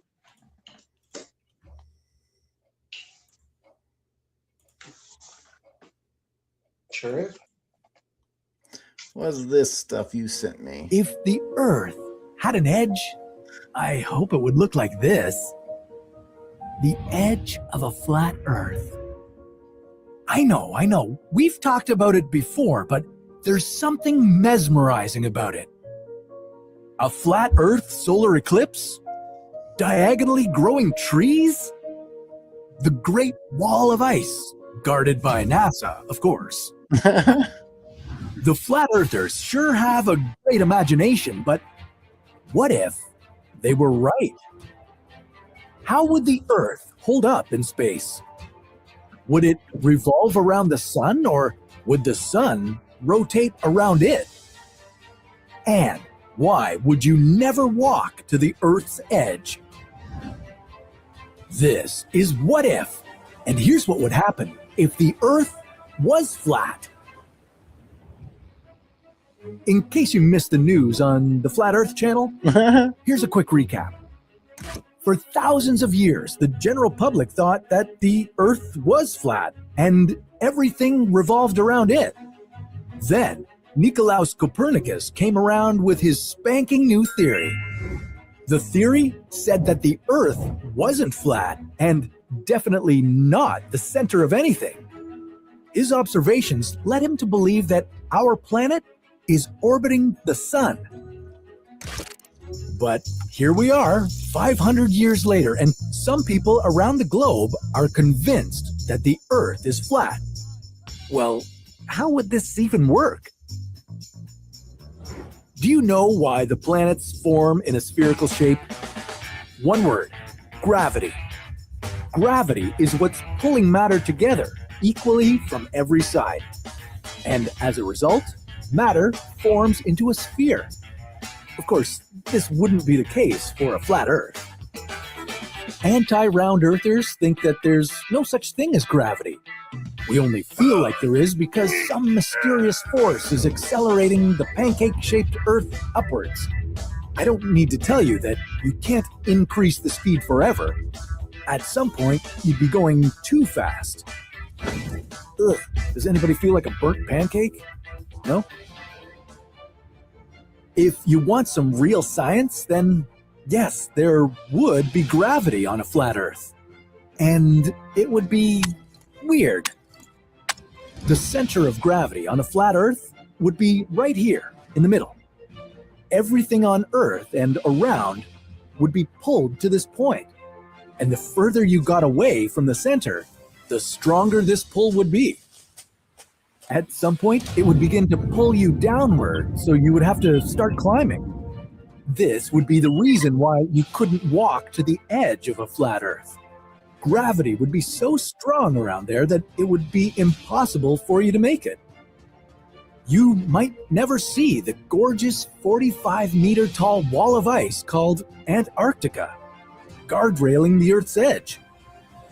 Sure is. What's this stuff you sent me? If the Earth had an edge, I hope it would look like this. The edge of a flat Earth. I know. We've talked about it before, but there's something mesmerizing about it. A flat Earth solar eclipse? Diagonally growing trees? The Great Wall of Ice, guarded by NASA, of course. The flat earthers sure have a great imagination, but what if they were right? How would the Earth hold up in space? Would it revolve around the sun, or would the sun rotate around it? And why would you never walk to the Earth's edge? This is What If, and here's what would happen if the Earth was flat. In case you missed the news on the Flat Earth channel, here's a quick recap. For thousands of years, the general public thought that the Earth was flat and everything revolved around it. Then, Nicolaus Copernicus came around with his spanking new theory. The theory said that the Earth wasn't flat and definitely not the center of anything. His observations led him to believe that our planet is orbiting the sun. But here we are, 500 years later, and some people around the globe are convinced that the Earth is flat. Well, how would this even work? Do you know why the planets form in a spherical shape? One word: gravity. Gravity is what's pulling matter together equally from every side. And as a result, matter forms into a sphere. Of course, this wouldn't be the case for a flat Earth. Anti-round earthers think that there's no such thing as gravity. We only feel like there is because some mysterious force is accelerating the pancake-shaped Earth upwards. I don't need to tell you that you can't increase the speed forever. At some point, you'd be going too fast. Ugh, does anybody feel like a burnt pancake? No? If you want some real science, then yes, there would be gravity on a flat Earth. And it would be weird. The center of gravity on a flat Earth would be right here in the middle. Everything on Earth and around would be pulled to this point. And the further you got away from the center, the stronger this pull would be. At some point, it would begin to pull you downward, so you would have to start climbing. This would be the reason why you couldn't walk to the edge of a flat Earth. Gravity would be so strong around there that it would be impossible for you to make it. You might never see the gorgeous 45-meter-tall wall of ice called Antarctica, guardrailing the Earth's edge.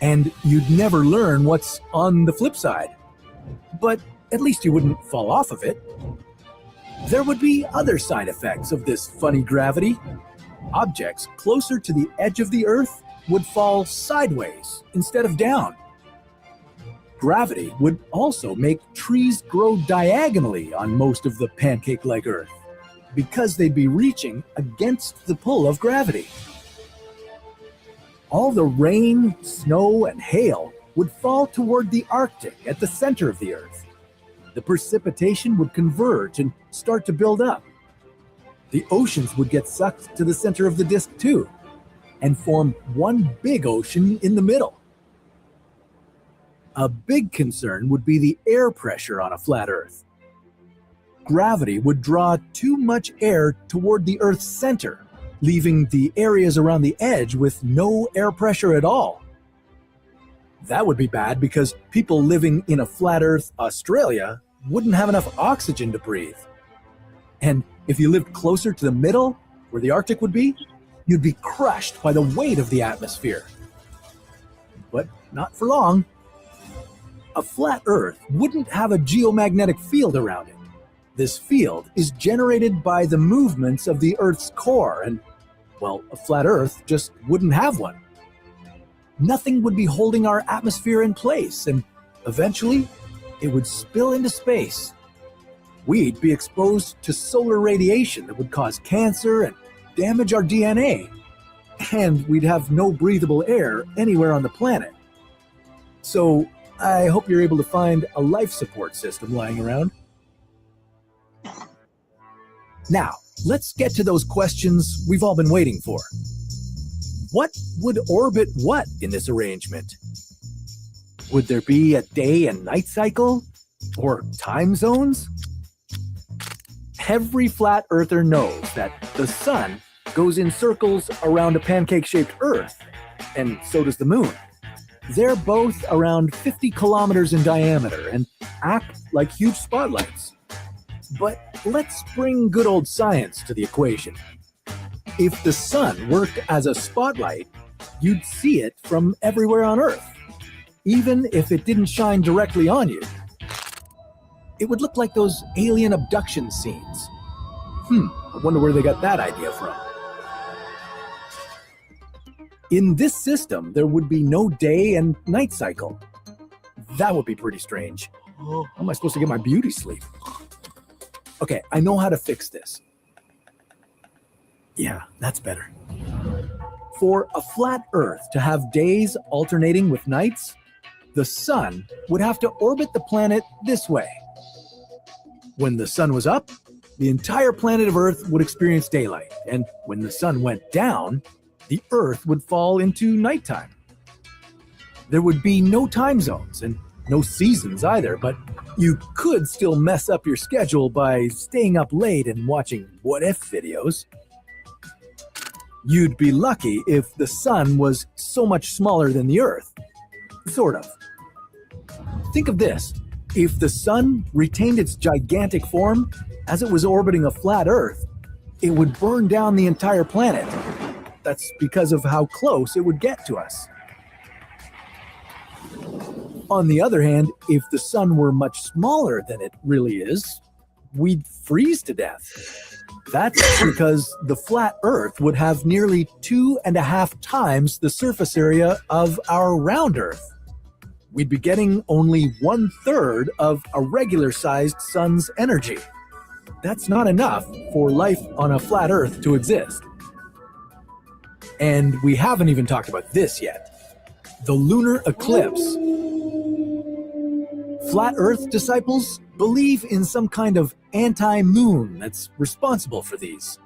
And you'd never learn what's on the flip side. But at least you wouldn't fall off of it. There would be other side effects of this funny gravity. Objects closer to the edge of the Earth would fall sideways instead of down. Gravity would also make trees grow diagonally on most of the pancake-like Earth, because they'd be reaching against the pull of gravity. All the rain, snow, and hail would fall toward the Arctic at the center of the Earth. The precipitation would converge and start to build up. The oceans would get sucked to the center of the disk too. and form one big ocean in the middle. A big concern would be the air pressure on a flat Earth. Gravity would draw too much air toward the Earth's center, leaving the areas around the edge with no air pressure at all. That would be bad because people living in a flat Earth Australia wouldn't have enough oxygen to breathe. And if you lived closer to the middle, where the Arctic would be, you'd be crushed by the weight of the atmosphere. But not for long. A flat Earth wouldn't have a geomagnetic field around it. This field is generated by the movements of the Earth's core, and, well, a flat Earth just wouldn't have one. Nothing would be holding our atmosphere in place, and eventually it would spill into space. We'd be exposed to solar radiation that would cause cancer and damage our DNA, and we'd have no breathable air anywhere on the planet. So I hope you're able to find a life support system lying around. Now, let's get to those questions we've all been waiting for. What would orbit what in this arrangement? Would there be a day and night cycle? Or time zones? Every flat earther knows that the sun goes in circles around a pancake-shaped Earth, and so does the moon. They're both around 50 kilometers in diameter and act like huge spotlights. But let's bring good old science to the equation. If the sun worked as a spotlight, you'd see it from everywhere on Earth, even if it didn't shine directly on you. It would look like those alien abduction scenes. I wonder where they got that idea from. In this system, there would be no day and night cycle. That would be pretty strange. How am I supposed to get my beauty sleep? Okay, I know how to fix this. Yeah, that's better. For a flat Earth to have days alternating with nights, the sun would have to orbit the planet this way. When the sun was up, the entire planet of Earth would experience daylight, and when the sun went down, the Earth would fall into nighttime. There would be no time zones and no seasons either, but you could still mess up your schedule by staying up late and watching what-if videos. You'd be lucky if the sun was so much smaller than the Earth. Sort of. Think of this. If the sun retained its gigantic form as it was orbiting a flat Earth, it would burn down the entire planet. That's because of how close it would get to us. On the other hand, if the sun were much smaller than it really is, we'd freeze to death. That's because the flat Earth would have nearly 2.5 times the surface area of our round Earth. We'd be getting only 1/3 of a regular-sized sun's energy. That's not enough for life on a flat Earth to exist. And we haven't even talked about this yet. The lunar eclipse. Flat Earth disciples believe in some kind of anti-moon that's responsible for these.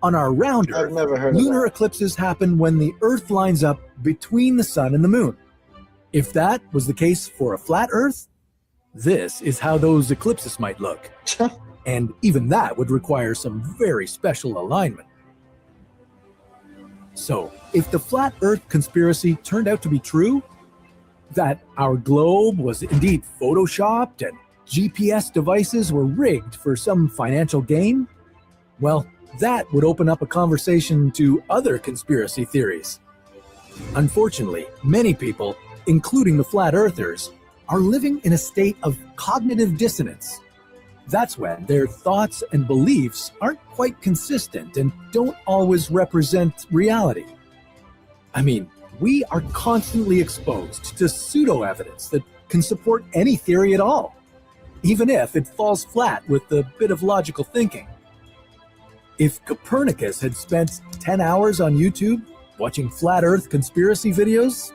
On our round Earth, lunar eclipses happen when the Earth lines up between the sun and the moon. If that was the case for a flat Earth, this is how those eclipses might look. And even that would require some very special alignment. So, if the flat Earth conspiracy turned out to be true, that our globe was indeed photoshopped and GPS devices were rigged for some financial gain, well, that would open up a conversation to other conspiracy theories. Unfortunately, many people, including the flat earthers, are living in a state of cognitive dissonance. That's when their thoughts and beliefs aren't quite consistent and don't always represent reality. I mean, we are constantly exposed to pseudo-evidence that can support any theory at all, even if it falls flat with a bit of logical thinking. If Copernicus had spent 10 hours on YouTube watching flat Earth conspiracy videos,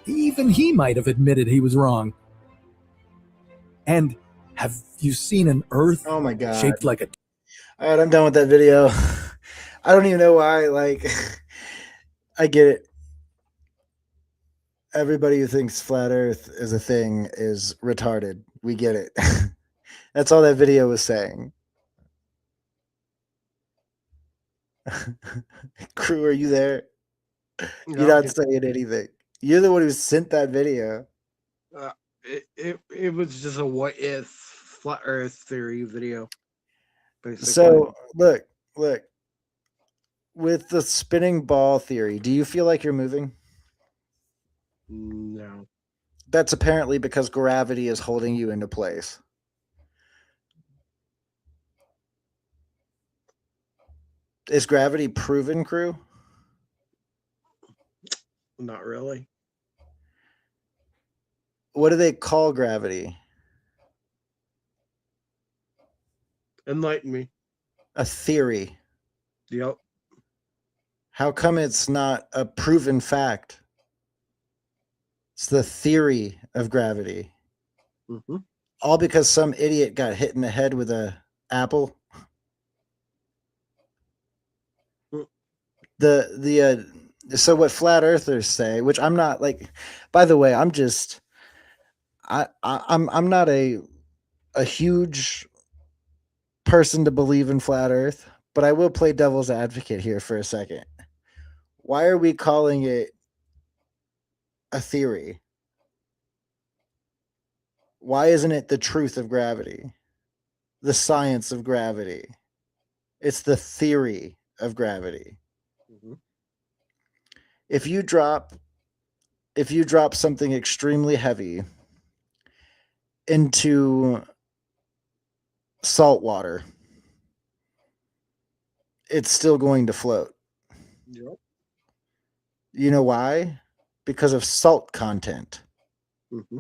even he might have admitted he was wrong. And have you seen an Earth shaped like a... All right, I'm done with that video. I don't even know why, I get it. Everybody who thinks flat Earth is a thing is retarded. We get it. That's all that video was saying. Crew, are you there? You're not saying anything. You're the one who sent that video. It was just a what if flat Earth theory video. Basically. So look. With the spinning ball theory, do you feel like you're moving? No. That's apparently because gravity is holding you into place. Is gravity proven, crew? Not really. What do they call gravity? Enlighten me. A theory. Yep. How come it's not a proven fact? It's the theory of gravity. Mm-hmm. All because some idiot got hit in the head with a apple. So what flat earthers say, which I'm not like, by the way, I'm not a huge person to believe in flat earth, but I will play devil's advocate here for a second. Why are we calling it a theory? Why isn't it the truth of gravity? The science of gravity? It's the theory of gravity. Mm-hmm. If you drop something extremely heavy into salt water, it's still going to float. Yep. You know why? Because of salt content. Mm-hmm.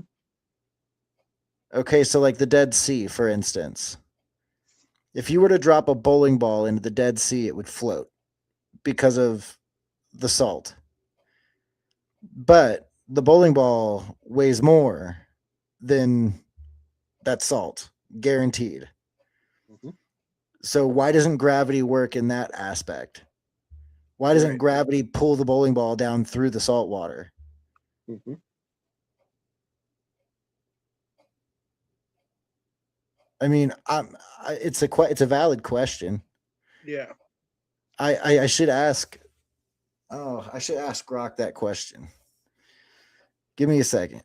Okay, so like the Dead Sea, for instance. If you were to drop a bowling ball into the Dead Sea, it would float because of the salt. But the bowling ball weighs more than that salt, guaranteed. Mm-hmm. So why doesn't gravity work in that aspect? Why doesn't gravity pull the bowling ball down through the salt water? Mm-hmm. I mean, it's a valid question. Yeah. I should ask. Oh, I should ask Grok that question. Give me a second.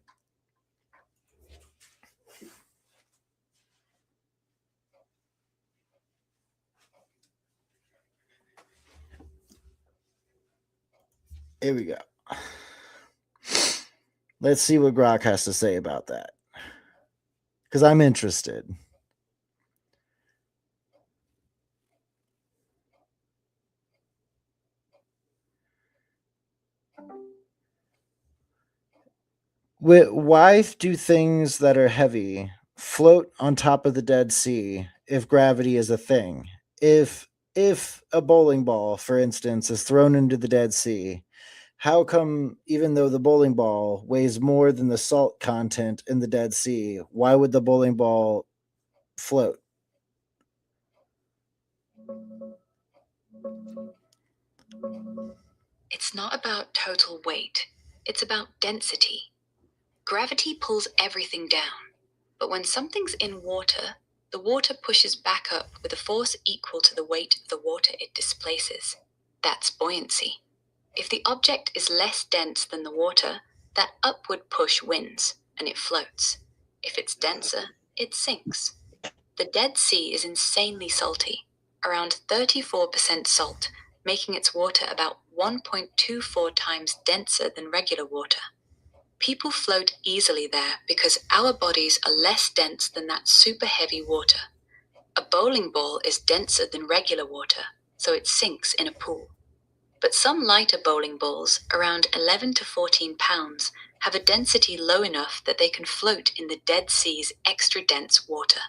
Here we go. Let's see what Grok has to say about that. Because I'm interested. Why do things that are heavy float on top of the Dead Sea if gravity is a thing? If a bowling ball, for instance, is thrown into the Dead Sea, how come even though the bowling ball weighs more than the salt content in the Dead Sea, why would the bowling ball float? It's not about total weight. It's about density. Gravity pulls everything down, but when something's in water, the water pushes back up with a force equal to the weight of the water it displaces. That's buoyancy. If the object is less dense than the water, that upward push wins, and it floats. If it's denser, it sinks. The Dead Sea is insanely salty, around 34% salt, making its water about 1.24 times denser than regular water. People float easily there because our bodies are less dense than that super heavy water. A bowling ball is denser than regular water, so it sinks in a pool. But some lighter bowling balls, around 11 to 14 pounds, have a density low enough that they can float in the Dead Sea's extra dense water.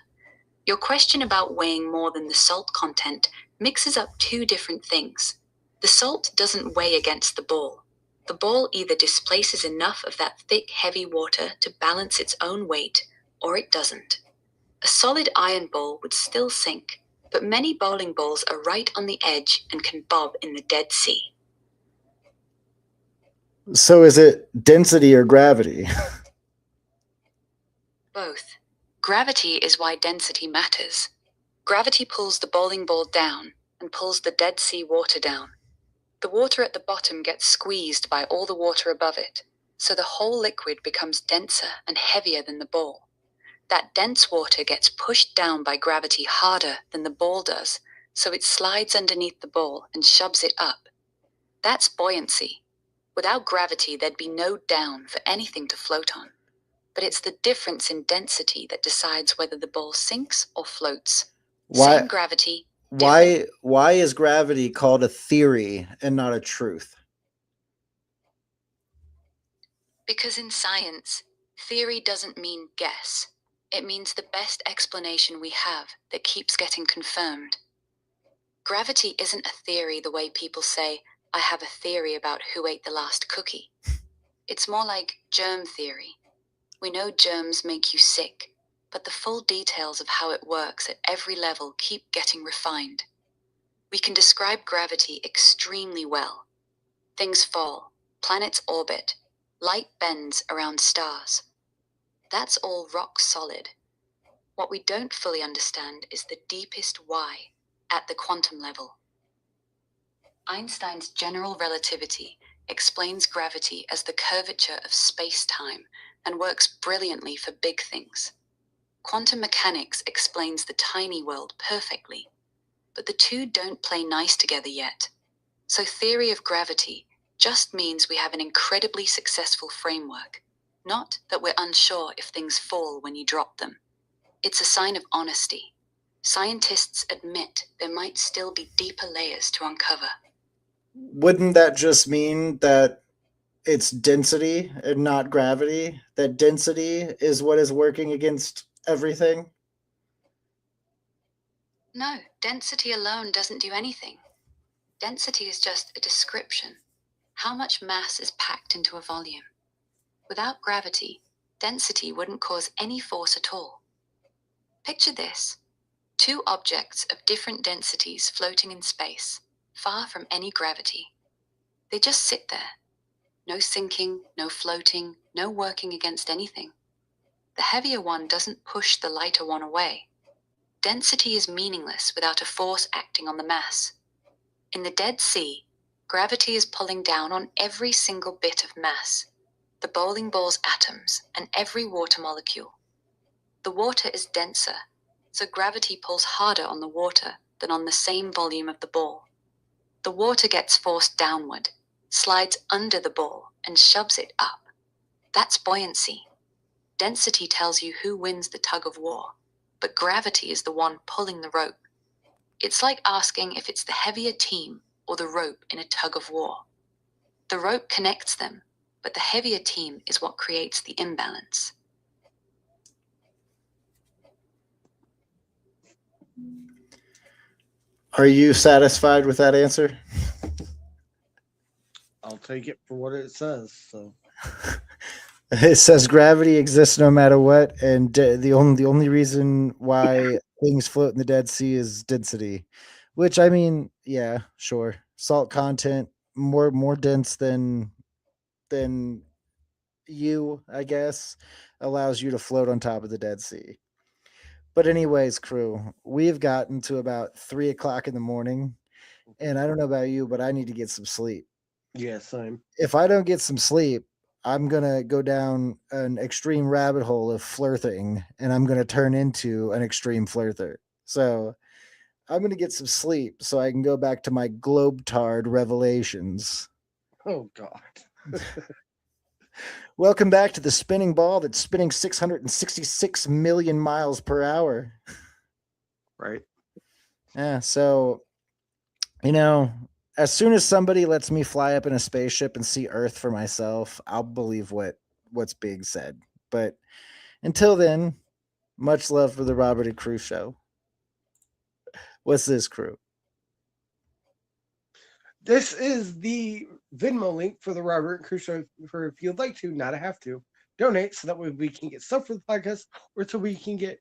Your question about weighing more than the salt content mixes up two different things. The salt doesn't weigh against the ball. The ball either displaces enough of that thick, heavy water to balance its own weight, or it doesn't. A solid iron ball would still sink, but many bowling balls are right on the edge and can bob in the Dead Sea. So is it density or gravity? Both. Gravity is why density matters. Gravity pulls the bowling ball down and pulls the Dead Sea water down. The water at the bottom gets squeezed by all the water above it, so the whole liquid becomes denser and heavier than the ball. That dense water gets pushed down by gravity harder than the ball does, so it slides underneath the ball and shoves it up. That's buoyancy. Without gravity, there'd be no down for anything to float on. But it's the difference in density that decides whether the ball sinks or floats. Why? Same gravity. Why is gravity called a theory and not a truth? Because in science, theory doesn't mean guess. It means the best explanation we have that keeps getting confirmed. Gravity isn't a theory the way people say, I have a theory about who ate the last cookie. It's more like germ theory. We know germs make you sick, but the full details of how it works at every level keep getting refined. We can describe gravity extremely well. Things fall, planets orbit, light bends around stars. That's all rock solid. What we don't fully understand is the deepest why at the quantum level. Einstein's general relativity explains gravity as the curvature of space-time and works brilliantly for big things. Quantum mechanics explains the tiny world perfectly, but the two don't play nice together yet. So theory of gravity just means we have an incredibly successful framework, not that we're unsure if things fall when you drop them. It's a sign of honesty. Scientists admit there might still be deeper layers to uncover. Wouldn't that just mean that it's density and not gravity? That density is what is working against everything? No, density alone doesn't do anything. Density is just a description. How much mass is packed into a volume? Without gravity, density wouldn't cause any force at all. Picture this. Two objects of different densities floating in space, far from any gravity. They just sit there. No sinking, no floating, no working against anything. The heavier one doesn't push the lighter one away. Density is meaningless without a force acting on the mass. In the Dead Sea, gravity is pulling down on every single bit of mass, the bowling ball's atoms and every water molecule. The water is denser, so gravity pulls harder on the water than on the same volume of the ball. The water gets forced downward, slides under the ball, and shoves it up. That's buoyancy. Density tells you who wins the tug of war, but gravity is the one pulling the rope. It's like asking if it's the heavier team or the rope in a tug of war. The rope connects them, but the heavier team is what creates the imbalance. Are you satisfied with that answer? I'll take it for what it says. So It says gravity exists no matter what, and the only reason why things float in the Dead Sea is density. Which, I mean, yeah, sure. Salt content more dense than you, I guess, allows you to float on top of the Dead Sea. But anyways, crew, we've gotten to about 3:00 in the morning, and I don't know about you, but I need to get some sleep. yeah, same. If I don't get some sleep, I'm gonna go down an extreme rabbit hole of flirting, and I'm gonna turn into an extreme flirter. So I'm gonna get some sleep so I can go back to my globetard revelations. Oh God. Welcome back to the spinning ball that's spinning 666 million miles per hour. Right. Yeah, so, you know, as soon as somebody lets me fly up in a spaceship and see Earth for myself, I'll believe what's being said. But until then, much love for the Robert and Crew Show. What's this, Crew? This is the Venmo link for the Robert and Crew Show for if you'd like to, not have to, donate so that way we can get stuff for the podcast or so we can get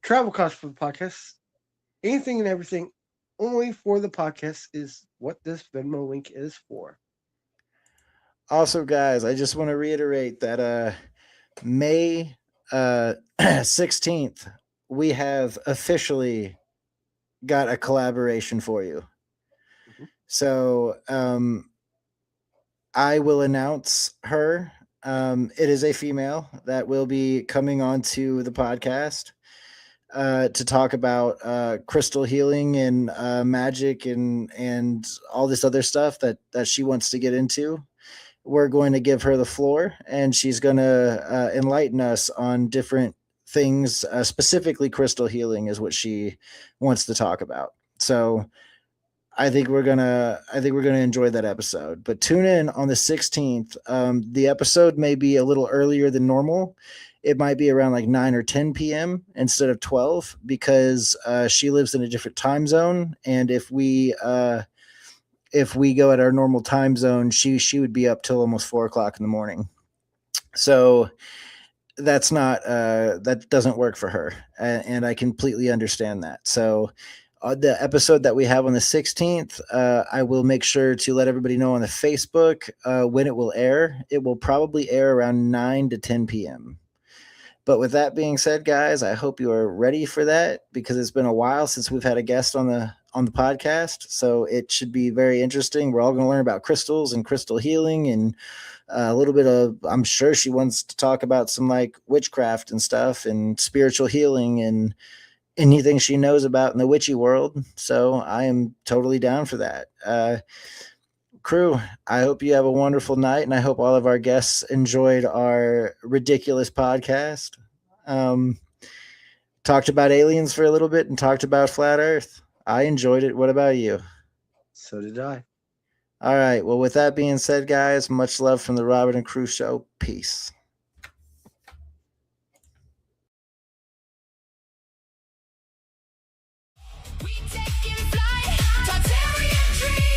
travel costs for the podcast. Anything and everything only for the podcast is what this Venmo link is for. Also, guys, I just want to reiterate that May 16th, we have officially got a collaboration for you. So I will announce her. It is a female that will be coming onto the podcast to talk about crystal healing and magic and all this other stuff that she wants to get into. We're going to give her the floor, and she's going to enlighten us on different things. Specifically, crystal healing is what she wants to talk about. So I think we're gonna enjoy that episode. But tune in on the 16th. The episode may be a little earlier than normal. It might be around like 9 or 10 p.m. instead of 12 because she lives in a different time zone, and if we go at our normal time zone, she would be up till almost 4 o'clock in the morning. So that's not that doesn't work for her, and I completely understand that. So the episode that we have on the 16th, I will make sure to let everybody know on the Facebook when it will air. It will probably air around 9 to 10 p.m. But with that being said, guys, I hope you are ready for that because it's been a while since we've had a guest on the podcast. So it should be very interesting. We're all going to learn about crystals and crystal healing and a little bit of, I'm sure she wants to talk about some like witchcraft and stuff and spiritual healing and anything she knows about in the witchy world. So I am totally down for that. Crew, I hope you have a wonderful night, and I hope all of our guests enjoyed our ridiculous podcast. Talked about aliens for a little bit and talked about flat Earth. I enjoyed it. What about you? So did I. All right. Well, with that being said, guys, much love from the Robert and Crew Show. Peace. We taking flight, Tartarian dream.